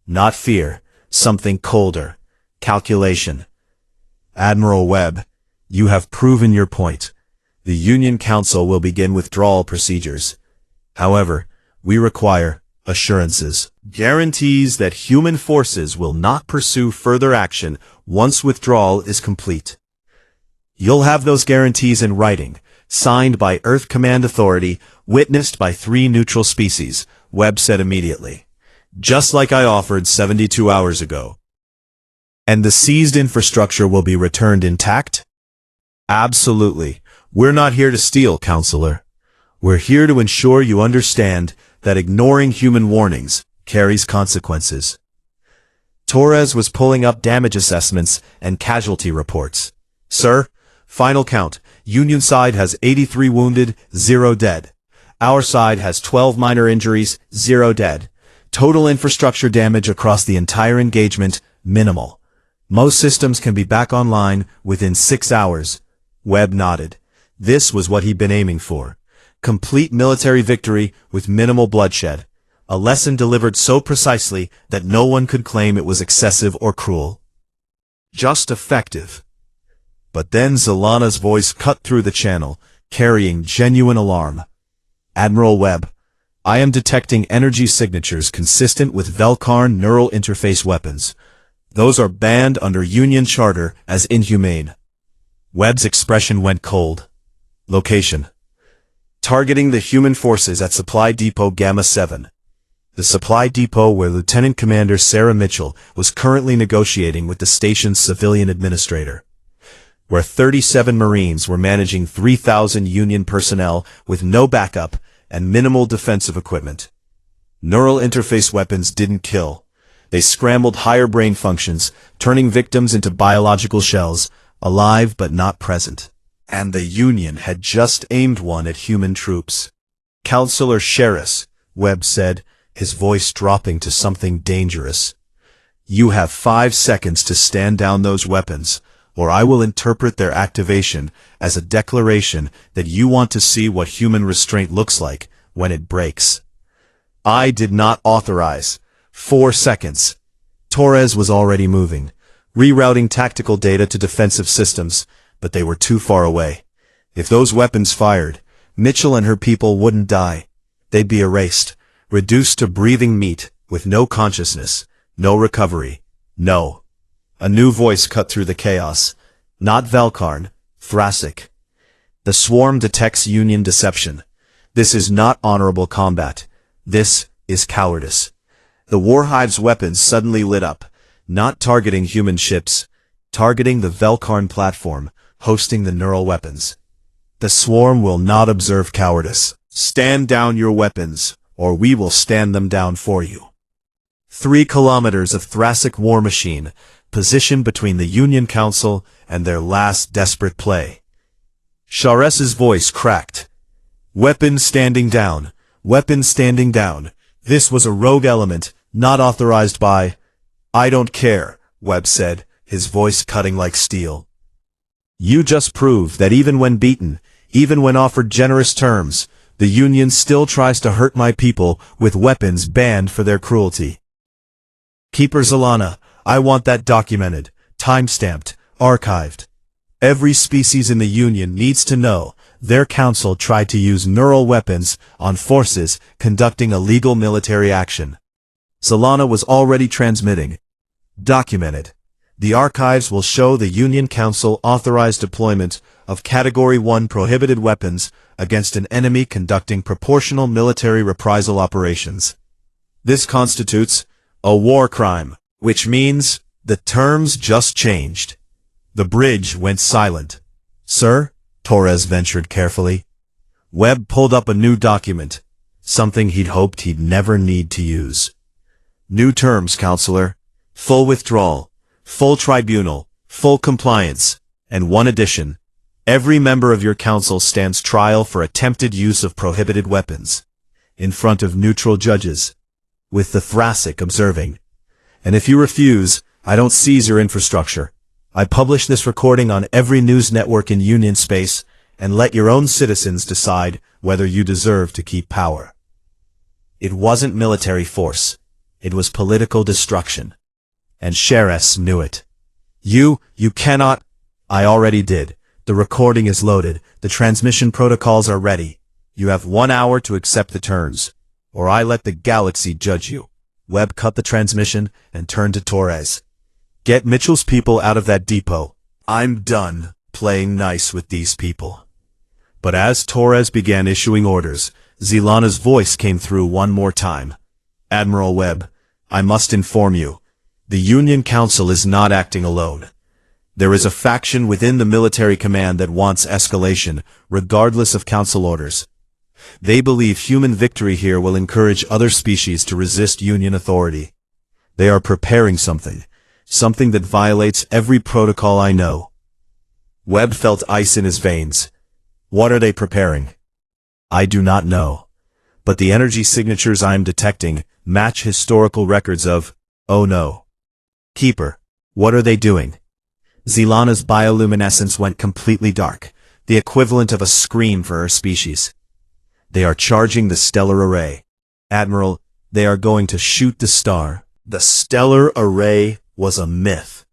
Not fear, something colder. Calculation. Admiral Webb, you have proven your point. The Union Council will begin withdrawal procedures. However, we require assurances, guarantees that human forces will not pursue further action once withdrawal is complete. You'll have those guarantees in writing, signed by Earth Command Authority, witnessed by 3 neutral species, Webb said immediately. Just like I offered 72 hours ago. And the seized infrastructure will be returned intact? Absolutely. We're not here to steal, Counselor. We're here to ensure you understand that ignoring human warnings carries consequences. Torres was pulling up damage assessments and casualty reports. Sir, final count. Union side has 83 wounded, 0 dead. Our side has 12 minor injuries, 0 dead. Total infrastructure damage across the entire engagement, minimal. Most systems can be back online within 6 hours. Webb nodded. This was what he'd been aiming for. Complete military victory with minimal bloodshed. A lesson delivered so precisely that no one could claim it was excessive or cruel. Just effective. But then Zilana's voice cut through the channel, carrying genuine alarm. Admiral Webb, I am detecting energy signatures consistent with Velkarn neural interface weapons. Those are banned under Union Charter as inhumane. Webb's expression went cold. Location: targeting the human forces at Supply Depot Gamma 7. The supply depot where Lieutenant Commander Sarah Mitchell was currently negotiating with the station's civilian administrator. Where 37 Marines were managing 3,000 Union personnel with no backup and minimal defensive equipment. Neural interface weapons didn't kill. They scrambled higher brain functions, turning victims into biological shells, alive but not present. And the Union had just aimed one at human troops. Counselor Sheris, Webb said, his voice dropping to something dangerous. You have 5 seconds to stand down those weapons, or I will interpret their activation as a declaration that you want to see what human restraint looks like when it breaks. I did not authorize. 4 seconds. Torres was already moving, rerouting tactical data to defensive systems, but they were too far away. If those weapons fired, Mitchell and her people wouldn't die. They'd be erased, reduced to breathing meat, with no consciousness, no recovery, no. A new voice cut through the chaos. Not Velkarn, Thrasic. The swarm detects Union deception. This is not honorable combat. This is cowardice. The Warhive's weapons suddenly lit up, not targeting human ships, targeting the Velkarn platform, hosting the neural weapons. The swarm will not observe cowardice. Stand down your weapons, or we will stand them down for you. 3 kilometers of Thrasic war machine, positioned between the Union Council and their last desperate play. Shares's voice cracked. Weapons standing down. Weapons standing down. This was a rogue element, not authorized by... I don't care, Webb said, his voice cutting like steel. You just proved that even when beaten, even when offered generous terms, the Union still tries to hurt my people with weapons banned for their cruelty. Keeper Zilana, I want that documented, time-stamped, archived. Every species in the Union needs to know their council tried to use neural weapons on forces conducting illegal military action. Zilana was already transmitting. Documented. The archives will show the Union Council authorized deployment of Category 1 prohibited weapons against an enemy conducting proportional military reprisal operations. This constitutes a war crime, which means the terms just changed. The bridge went silent. Sir, Torres ventured carefully. Webb pulled up a new document, something he'd hoped he'd never need to use. New terms, Counselor. Full withdrawal, full tribunal, full compliance, and one addition. Every member of your council stands trial for attempted use of prohibited weapons, in front of neutral judges, with the Thrasic observing. And if you refuse, I don't seize your infrastructure. I publish this recording on every news network in Union space, and let your own citizens decide whether you deserve to keep power. It wasn't military force. It was political destruction. And Sheres knew it. You cannot... I already did. The recording is loaded. The transmission protocols are ready. You have 1 hour to accept the terms, or I let the galaxy judge you. Webb cut the transmission and turned to Torres. Get Mitchell's people out of that depot. I'm done playing nice with these people. But as Torres began issuing orders, Zilana's voice came through one more time. Admiral Webb, I must inform you. The Union Council is not acting alone. There is a faction within the military command that wants escalation, regardless of Council orders. They believe human victory here will encourage other species to resist Union authority. They are preparing something that violates every protocol I know. Webb felt ice in his veins. What are they preparing? I do not know. But the energy signatures I am detecting, match historical records of, oh no. Keeper, what are they doing? Zelana's bioluminescence went completely dark, the equivalent of a scream for her species. They are charging the stellar array. Admiral, they are going to shoot the star. The stellar array was a myth.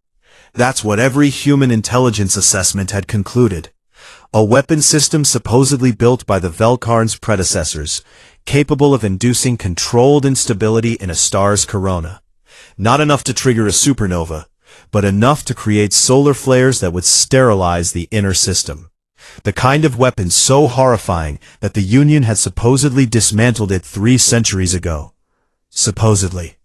That's what every human intelligence assessment had concluded. A weapon system supposedly built by the Velkarn's predecessors, capable of inducing controlled instability in a star's corona. Not enough to trigger a supernova, but enough to create solar flares that would sterilize the inner system. The kind of weapon so horrifying that the Union had supposedly dismantled it 3 centuries ago. Supposedly.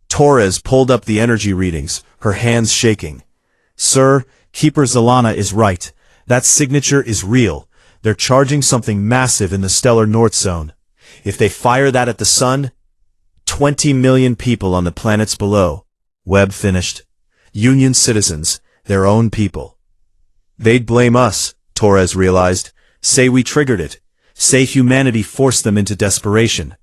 Torres pulled up the energy readings, her hands shaking. Sir, Keeper Zelana is right. That signature is real. They're charging something massive in the stellar north zone. If they fire that at the sun, 20 million people on the planets below. Webb finished. Union citizens, their own people. They'd blame us, Torres realized. Say we triggered it. Say humanity forced them into desperation.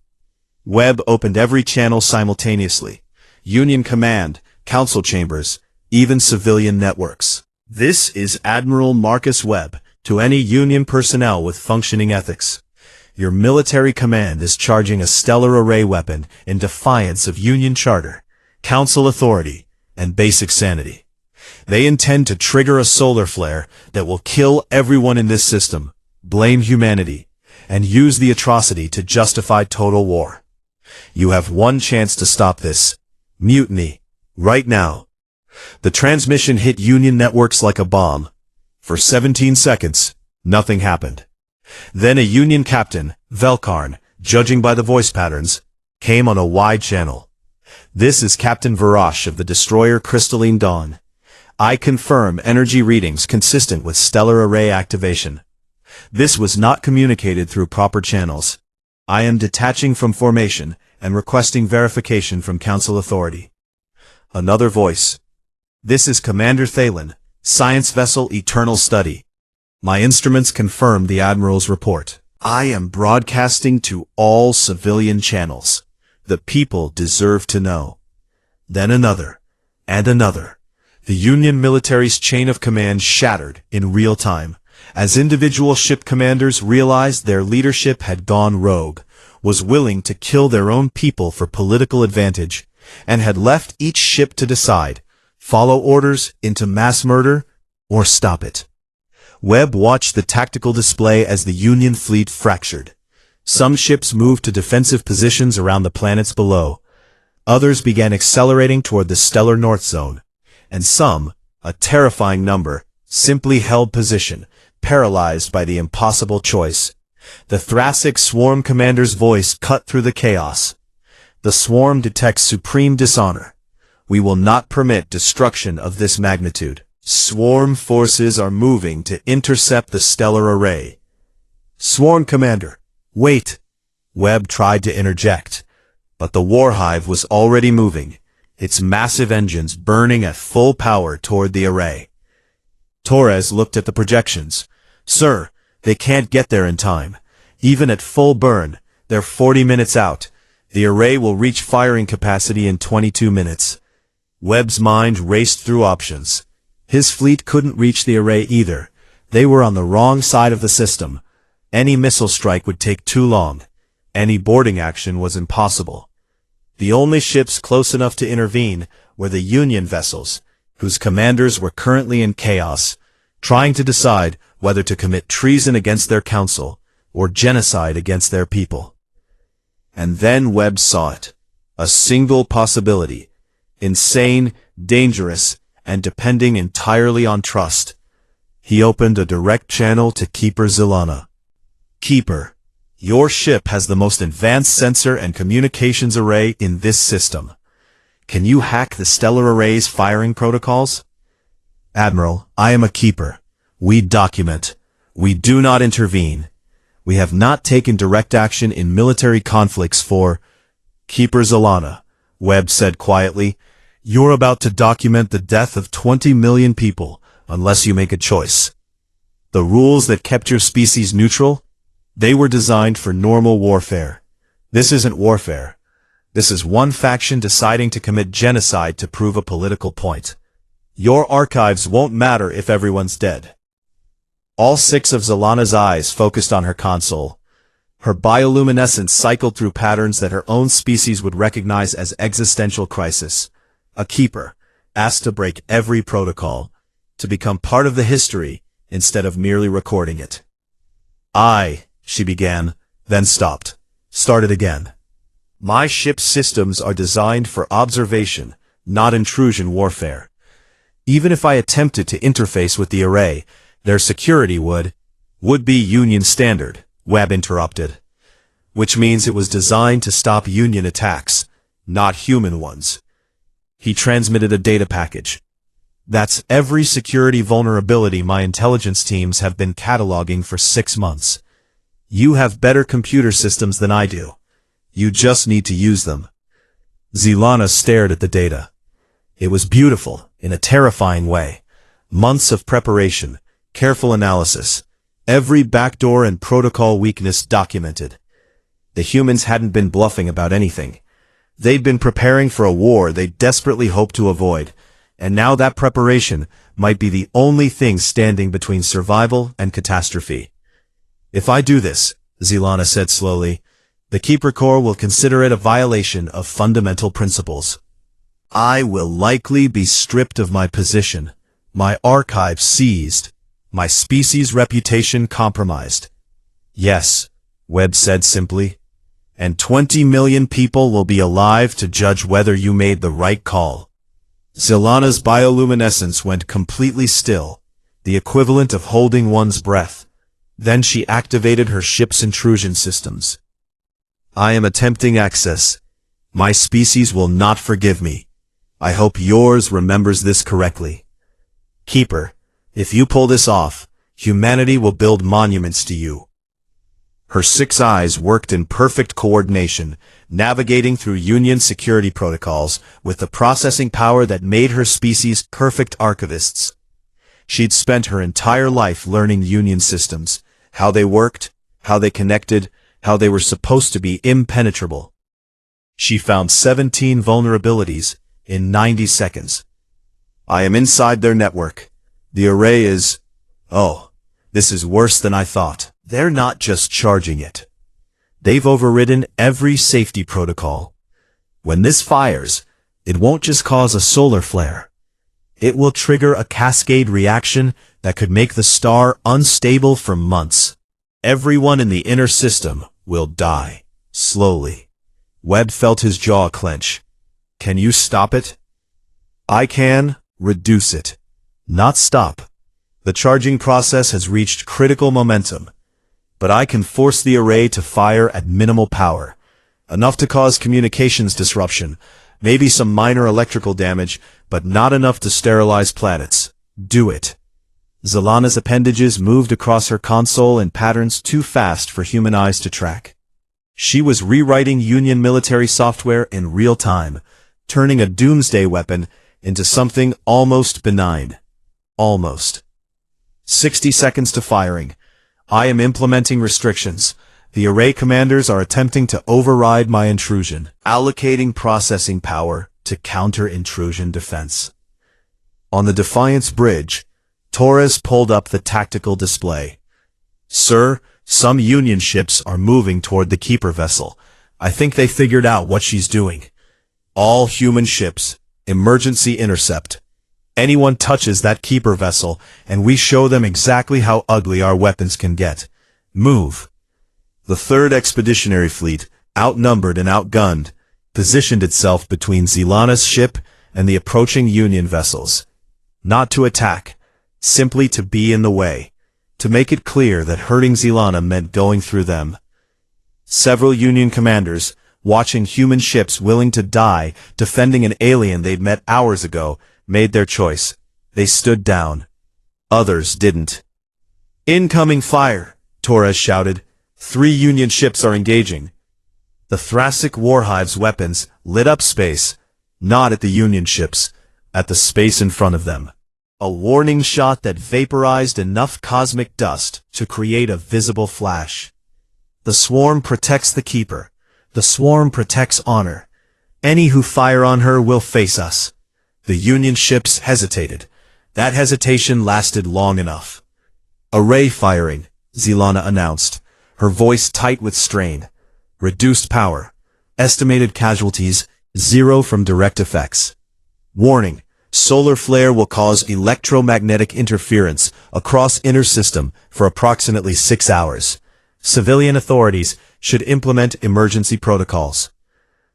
Webb opened every channel simultaneously. Union command, council chambers, even civilian networks. This is Admiral Marcus Webb, to any Union personnel with functioning ethics. Your military command is charging a stellar array weapon in defiance of Union charter, council authority, and basic sanity. They intend to trigger a solar flare that will kill everyone in this system, blame humanity, and use the atrocity to justify total war. You have one chance to stop this. Mutiny. Right now. The transmission hit Union networks like a bomb. For 17 seconds, nothing happened. Then a Union captain, Velkarn, judging by the voice patterns, came on a wide channel. This is Captain Varash of the destroyer Crystalline Dawn. I confirm energy readings consistent with stellar array activation. This was not communicated through proper channels. I am detaching from formation and requesting verification from Council authority. Another voice. This is Commander Thalen, Science Vessel Eternal Study. My instruments confirm the Admiral's report. I am broadcasting to all civilian channels. The people deserve to know. Then another, and another. The Union military's chain of command shattered in real time, as individual ship commanders realized their leadership had gone rogue, was willing to kill their own people for political advantage, and had left each ship to decide, follow orders into mass murder, or stop it. Webb watched the tactical display as the Union fleet fractured. Some ships moved to defensive positions around the planets below. Others began accelerating toward the stellar north zone. And some, a terrifying number, simply held position, paralyzed by the impossible choice. The Thracic Swarm Commander's voice cut through the chaos. The Swarm detects supreme dishonor. We will not permit destruction of this magnitude. Swarm forces are moving to intercept the stellar array. Swarm Commander, wait! Webb tried to interject, but the Warhive was already moving, its massive engines burning at full power toward the array. Torres looked at the projections. Sir, they can't get there in time. Even at full burn, they're 40 minutes out. The array will reach firing capacity in 22 minutes. Webb's mind raced through options. His fleet couldn't reach the array either. They were on the wrong side of the system. Any missile strike would take too long. Any boarding action was impossible. The only ships close enough to intervene were the Union vessels, whose commanders were currently in chaos, trying to decide whether to commit treason against their council or genocide against their people. And then Webb saw it. A single possibility. Insane, dangerous, and depending entirely on trust. He opened a direct channel to Keeper Zelana. Keeper, your ship has the most advanced sensor and communications array in this system. Can you hack the stellar array's firing protocols? Admiral, I am a Keeper. We document. We do not intervene. We have not taken direct action in military conflicts for... Keeper Zelana, Webb said quietly, you're about to document the death of 20 million people unless you make a choice. The rules that kept your species neutral? They were designed for normal warfare. This isn't warfare. This is one faction deciding to commit genocide to prove a political point. Your archives won't matter if everyone's dead. All 6 of Zelana's eyes focused on her console. Her bioluminescence cycled through patterns that her own species would recognize as existential crisis. A keeper, asked to break every protocol, to become part of the history instead of merely recording it. She began, then stopped. Started again. My ship's systems are designed for observation, not intrusion warfare. Even if I attempted to interface with the array, their security would be Union standard, Webb interrupted. Which means it was designed to stop Union attacks, not human ones. He transmitted a data package. That's every security vulnerability my intelligence teams have been cataloging for 6 months. You have better computer systems than I do. You just need to use them. Zelana stared at the data. It was beautiful, in a terrifying way. Months of preparation, careful analysis, every backdoor and protocol weakness documented. The humans hadn't been bluffing about anything. They'd been preparing for a war they desperately hoped to avoid, and now that preparation might be the only thing standing between survival and catastrophe. If I do this, Zelana said slowly, the Keeper Corps will consider it a violation of fundamental principles. I will likely be stripped of my position, my archive seized, my species' reputation compromised. Yes, Webb said simply, and 20 million people will be alive to judge whether you made the right call. Zelana's bioluminescence went completely still, the equivalent of holding one's breath. Then she activated her ship's intrusion systems. I am attempting access. My species will not forgive me. I hope yours remembers this correctly. Keeper, if you pull this off, humanity will build monuments to you. Her 6 eyes worked in perfect coordination, navigating through Union security protocols with the processing power that made her species perfect archivists. She'd spent her entire life learning Union systems, how they worked, how they connected, how they were supposed to be impenetrable. She found 17 vulnerabilities in 90 seconds. I am inside their network. The array is... Oh, this is worse than I thought. They're not just charging it. They've overridden every safety protocol. When this fires, it won't just cause a solar flare. It will trigger a cascade reaction that could make the star unstable for months. Everyone in the inner system will die, slowly. Webb felt his jaw clench. Can you stop it? I can reduce it, not stop. The charging process has reached critical momentum, but I can force the array to fire at minimal power, enough to cause communications disruption, maybe some minor electrical damage, but not enough to sterilize planets. Do it. Zelana's appendages moved across her console in patterns too fast for human eyes to track. She was rewriting Union military software in real time, turning a doomsday weapon into something almost benign. Almost. 60 seconds to firing. I am implementing restrictions. The array commanders are attempting to override my intrusion, allocating processing power to counter intrusion defense. On the Defiance Bridge, Torres pulled up the tactical display. Sir, some Union ships are moving toward the Keeper vessel. I think they figured out what she's doing. All human ships, emergency intercept. Anyone touches that Keeper vessel, and we show them exactly how ugly our weapons can get. Move. The 3rd Expeditionary Fleet, outnumbered and outgunned, positioned itself between Zelana's ship and the approaching Union vessels. Not to attack, simply to be in the way, to make it clear that hurting Zelana meant going through them. Several Union commanders, watching human ships willing to die defending an alien they'd met hours ago, made their choice. They stood down. Others didn't. Incoming fire, Torres shouted. 3 Union ships are engaging. The Thracic Warhive's weapons lit up space, not at the Union ships, at the space in front of them. A warning shot that vaporized enough cosmic dust to create a visible flash. The swarm protects the Keeper. The swarm protects honor. Any who fire on her will face us. The Union ships hesitated. That hesitation lasted long enough. Array firing, Zelana announced, her voice tight with strain. Reduced power. Estimated casualties, 0 from direct effects. Warning, solar flare will cause electromagnetic interference across inner system for approximately 6 hours. Civilian authorities should implement emergency protocols.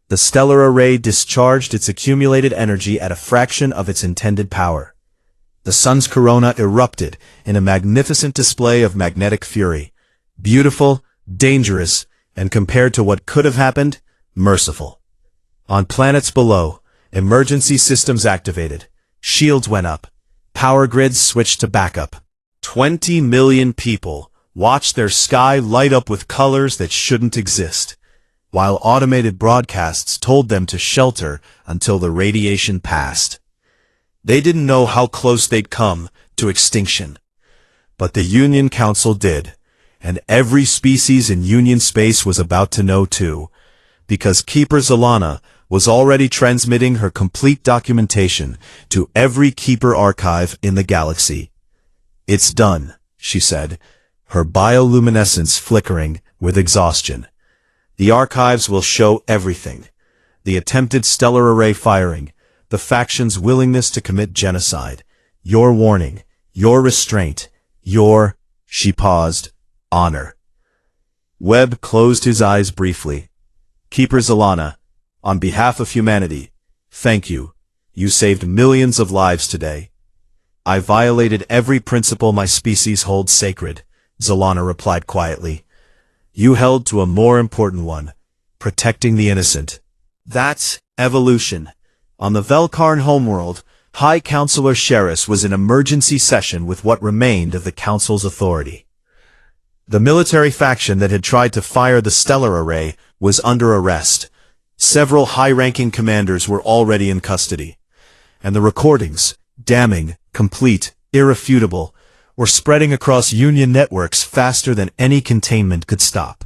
The stellar array discharged its accumulated energy at a fraction of its intended power. The sun's corona erupted in a magnificent display of magnetic fury. Beautiful, dangerous, and compared to what could have happened, merciful. On planets below, emergency systems activated. Shields went up. Power grids switched to backup. 20 million people watched their sky light up with colors that shouldn't exist, while automated broadcasts told them to shelter until the radiation passed. They didn't know how close they'd come to extinction. But the Union Council did, and every species in Union space was about to know too, because Keeper Zelana was already transmitting her complete documentation to every Keeper archive in the galaxy. "It's done," she said, her bioluminescence flickering with exhaustion. "The archives will show everything. The attempted stellar array firing, the faction's willingness to commit genocide, your warning, your restraint, your," she paused, "honor." Webb closed his eyes briefly. "Keeper Zelana, on behalf of humanity, thank you. You saved millions of lives today." "I violated every principle my species holds sacred," Zelana replied quietly. "You held to a more important one, protecting the innocent." That's evolution. On the Velkarn homeworld, High Counselor Sheris was in emergency session with what remained of the Council's authority. The military faction that had tried to fire the stellar array was under arrest. Several high-ranking commanders were already in custody. And the recordings, damning, complete, irrefutable, were spreading across Union networks faster than any containment could stop.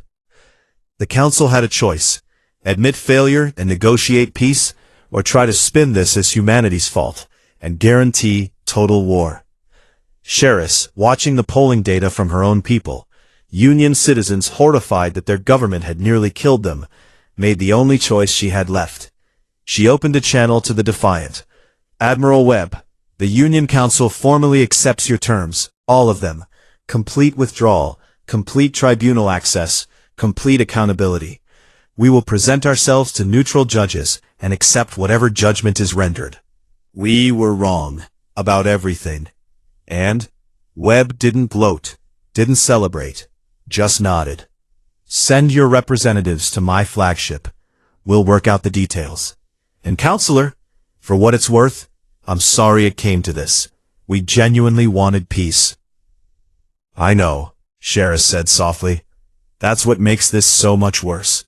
The Council had a choice: admit failure and negotiate peace, or try to spin this as humanity's fault and guarantee total war. Sheris, watching the polling data from her own people, Union citizens horrified that their government had nearly killed them, made the only choice she had left. She opened a channel to the defiant. "Admiral Webb, the Union Council formally accepts your terms, all of them. Complete withdrawal, complete tribunal access, complete accountability. We will present ourselves to neutral judges and accept whatever judgment is rendered. We were wrong about everything." And Webb didn't gloat, didn't celebrate, just nodded. "Send your representatives to my flagship. We'll work out the details. And Counselor, for what it's worth, I'm sorry it came to this. We genuinely wanted peace." "I know," Sheris said softly. "That's what makes this so much worse.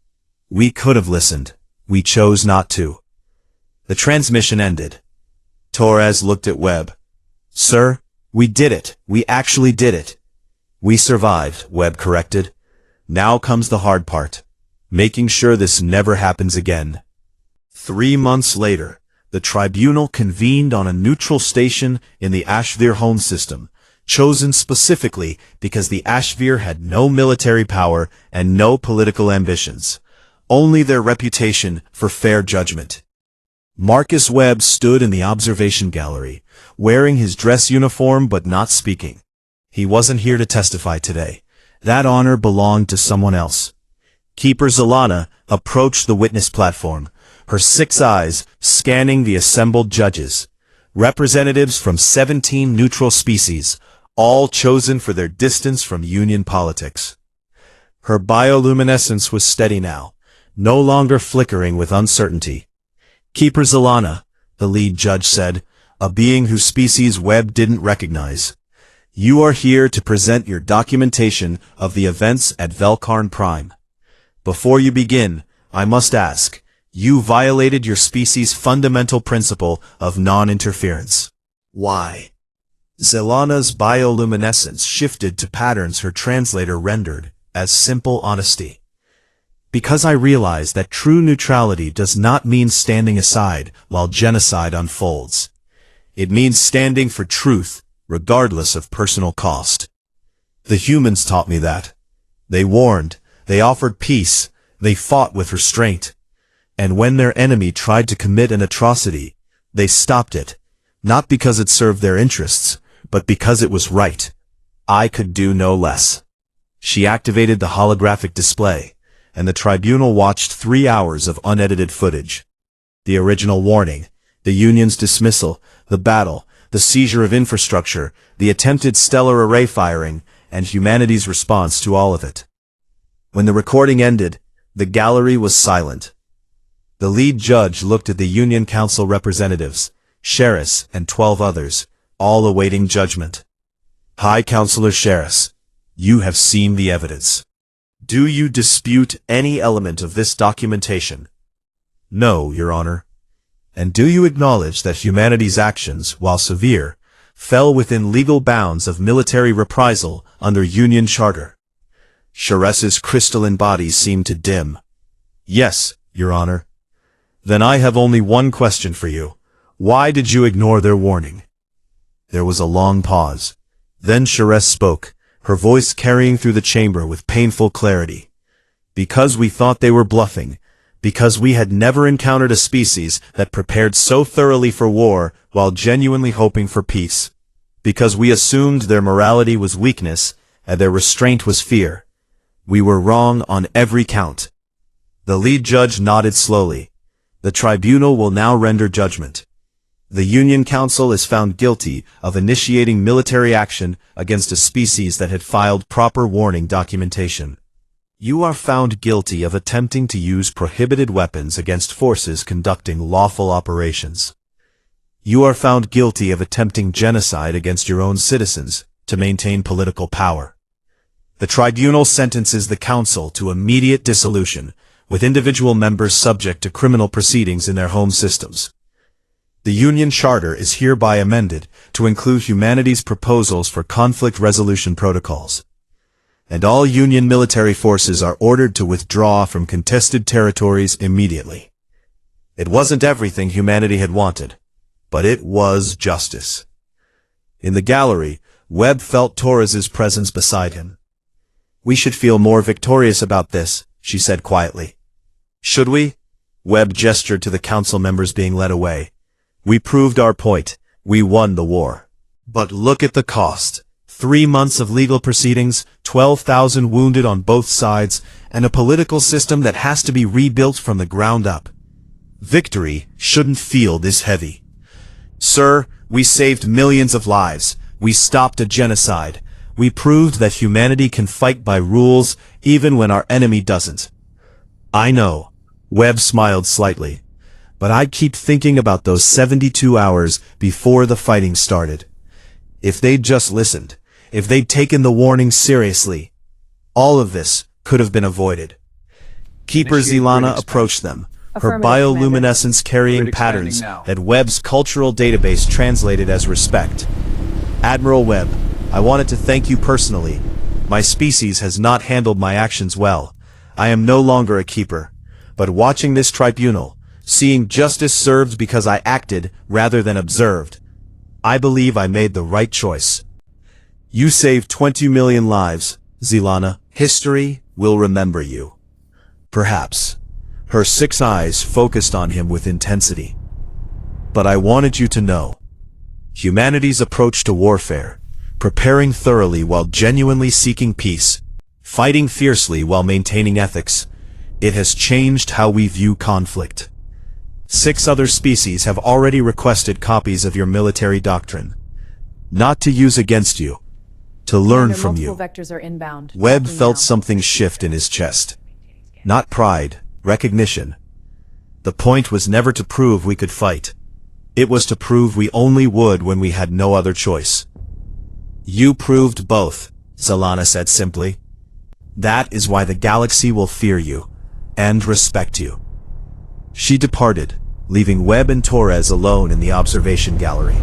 We could have listened. We chose not to." The transmission ended. Torres looked at Webb. "Sir, we did it. We actually did it." "We survived," Webb corrected. "Now comes the hard part. Making sure this never happens again." 3 months later, the tribunal convened on a neutral station in the Ashvir home system, chosen specifically because the Ashvir had no military power and no political ambitions, only their reputation for fair judgment. Marcus Webb stood in the observation gallery, wearing his dress uniform but not speaking. He wasn't here to testify today. That honor belonged to someone else. Keeper Zelana approached the witness platform, her 6 eyes scanning the assembled judges, representatives from 17 neutral species, all chosen for their distance from Union politics. Her bioluminescence was steady now, no longer flickering with uncertainty. "Keeper Zelana," the lead judge said, a being whose species Webb didn't recognize. "You are here to present your documentation of the events at Velkarn Prime. Before you begin, I must ask, you violated your species' fundamental principle of non-interference. Why?" Zelana's bioluminescence shifted to patterns her translator rendered as simple honesty. Because I realize that true neutrality does not mean standing aside while genocide unfolds. It means standing for truth, regardless of personal cost. The humans taught me that. They warned, they offered peace, they fought with restraint. And when their enemy tried to commit an atrocity, they stopped it, not because it served their interests, but because it was right. I could do no less. She activated the holographic display, and the tribunal watched 3 hours of unedited footage. The original warning, the Union's dismissal, the battle, the seizure of infrastructure, the attempted stellar array firing, and humanity's response to all of it. When the recording ended, the gallery was silent. The lead judge looked at the Union Council representatives, Sheris and 12 others, all awaiting judgment. High Counselor Sheris, you have seen the evidence. Do you dispute any element of this documentation? No, Your Honor. And do you acknowledge that humanity's actions, while severe, fell within legal bounds of military reprisal under Union Charter? Sheris's crystalline body seemed to dim. Yes, Your Honor. Then I have only one question for you. Why did you ignore their warning? There was a long pause. Then Sheris spoke, her voice carrying through the chamber with painful clarity. Because we thought they were bluffing. Because we had never encountered a species that prepared so thoroughly for war while genuinely hoping for peace. Because we assumed their morality was weakness and their restraint was fear. We were wrong on every count. The lead judge nodded slowly. The tribunal will now render judgment. The Union Council is found guilty of initiating military action against a species that had filed proper warning documentation. You are found guilty of attempting to use prohibited weapons against forces conducting lawful operations. You are found guilty of attempting genocide against your own citizens to maintain political power. The tribunal sentences the council to immediate dissolution, with individual members subject to criminal proceedings in their home systems. The Union Charter is hereby amended to include humanity's proposals for conflict resolution protocols. And all Union military forces are ordered to withdraw from contested territories immediately. It wasn't everything humanity had wanted, but it was justice. In the gallery, Webb felt Torres's presence beside him. We should feel more victorious about this, she said quietly. Should we? Webb gestured to the council members being led away. We proved our point. We won the war. But look at the cost. 3 months of legal proceedings, 12,000 wounded on both sides, and a political system that has to be rebuilt from the ground up. Victory shouldn't feel this heavy. Sir, we saved millions of lives. We stopped a genocide. We proved that humanity can fight by rules even when our enemy doesn't. I know. Webb smiled slightly. But I keep thinking about those 72 hours before the fighting started. If they'd just listened, if they'd taken the warning seriously, all of this could have been avoided. Keeper Zilana approached them, her bioluminescence carrying patterns that Webb's cultural database translated as respect. Admiral Webb, I wanted to thank you personally. My species has not handled my actions well. I am no longer a keeper. But watching this tribunal, seeing justice served because I acted rather than observed, I believe I made the right choice. You saved 20 million lives, Zilana. History will remember you. Perhaps. Her 6 eyes focused on him with intensity. But I wanted you to know. Humanity's approach to warfare, preparing thoroughly while genuinely seeking peace, fighting fiercely while maintaining ethics, it has changed how we view conflict. 6 other species have already requested copies of your military doctrine. Not to use against you, to learn from you. Vectors are inbound. Webb felt something shift in his chest. Not pride, recognition. The point was never to prove we could fight. It was to prove we only would when we had no other choice. You proved both, Zilana said simply. That is why the galaxy will fear you, and respect you. She departed, leaving Webb and Torres alone in the observation gallery.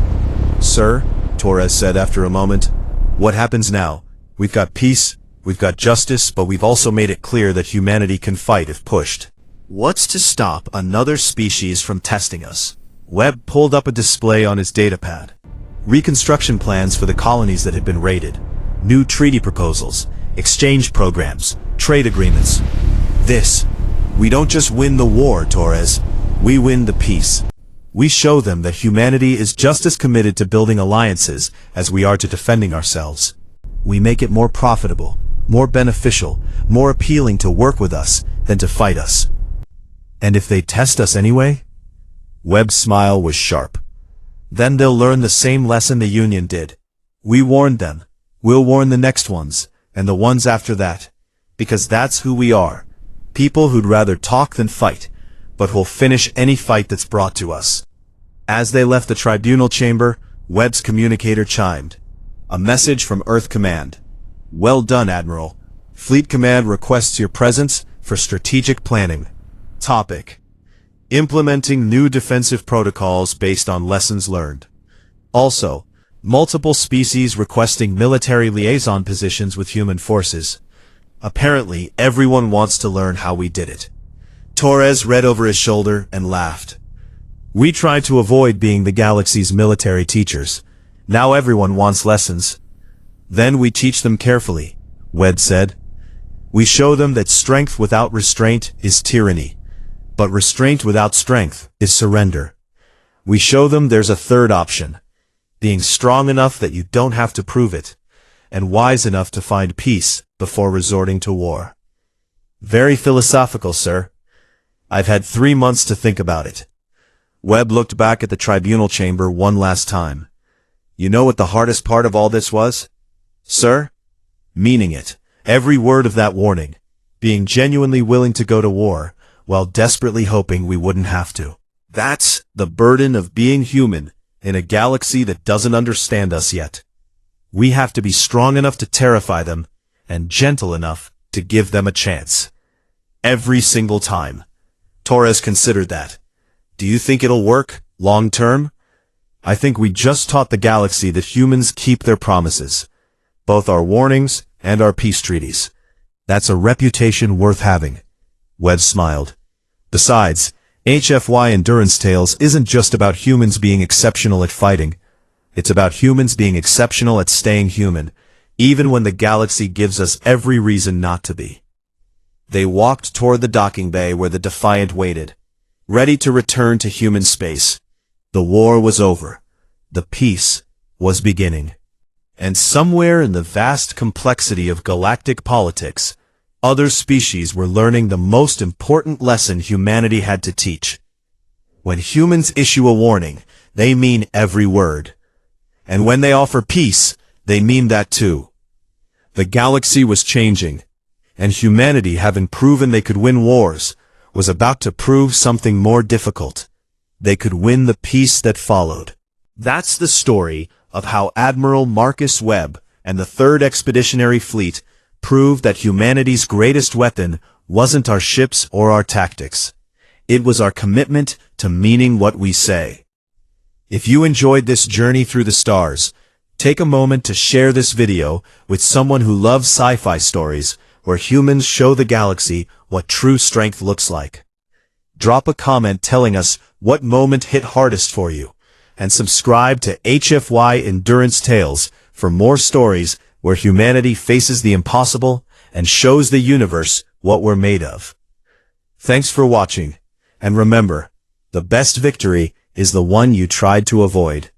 Sir, Torres said after a moment, what happens now? We've got peace, We've got justice, but we've also made it clear that humanity can fight if pushed. What's to stop another species from testing us? Webb pulled up a display on his datapad. Reconstruction plans for the colonies that had been raided. New treaty proposals, exchange programs, trade agreements. We don't just win the war, Torres. We win the peace. We show them that humanity is just as committed to building alliances as we are to defending ourselves. We make it more profitable, more beneficial, more appealing to work with us than to fight us. And if they test us anyway? Webb's smile was sharp. Then they'll learn the same lesson the Union did. We warned them. We'll warn the next ones, and the ones after that. Because that's who we are. People who'd rather talk than fight, but who'll finish any fight that's brought to us. As they left the tribunal chamber, Webb's communicator chimed. A message from Earth Command. Well done, Admiral. Fleet Command requests your presence for strategic planning. Topic: implementing new defensive protocols based on lessons learned. Also, multiple species requesting military liaison positions with human forces. Apparently, everyone wants to learn how we did it. Torres read over his shoulder and laughed. We tried to avoid being the galaxy's military teachers. Now everyone wants lessons. Then we teach them carefully, Webb said. We show them that strength without restraint is tyranny, but restraint without strength is surrender. We show them there's a third option, being strong enough that you don't have to prove it, and wise enough to find peace before resorting to war. Very philosophical, sir. I've had 3 months to think about it. Webb looked back at the tribunal chamber one last time. You know what the hardest part of all this was? Sir? Meaning it. Every word of that warning. Being genuinely willing to go to war, while desperately hoping we wouldn't have to. That's the burden of being human in a galaxy that doesn't understand us yet. We have to be strong enough to terrify them, and gentle enough to give them a chance. Every single time. Torres considered that. Do you think it'll work, long term? I think we just taught the galaxy that humans keep their promises. Both our warnings and our peace treaties. That's a reputation worth having. Webb smiled. Besides, HFY Endurance Tales isn't just about humans being exceptional at fighting. It's about humans being exceptional at staying human, even when the galaxy gives us every reason not to be. They walked toward the docking bay where the Defiant waited, ready to return to human space. The war was over. The peace was beginning. And somewhere in the vast complexity of galactic politics, other species were learning the most important lesson humanity had to teach. When humans issue a warning, they mean every word. And when they offer peace, they mean that too. The galaxy was changing, and humanity, having proven they could win wars, was about to prove something more difficult. They could win the peace that followed. That's the story of how Admiral Marcus Webb and the 3rd Expeditionary Fleet proved that humanity's greatest weapon wasn't our ships or our tactics. It was our commitment to meaning what we say. If you enjoyed this journey through the stars, take a moment to share this video with someone who loves sci-fi stories where humans show the galaxy what true strength looks like. Drop a comment telling us what moment hit hardest for you, and subscribe to HFY Endurance Tales for more stories where humanity faces the impossible and shows the universe what we're made of. Thanks for watching, and remember, the best victory is the one you tried to avoid.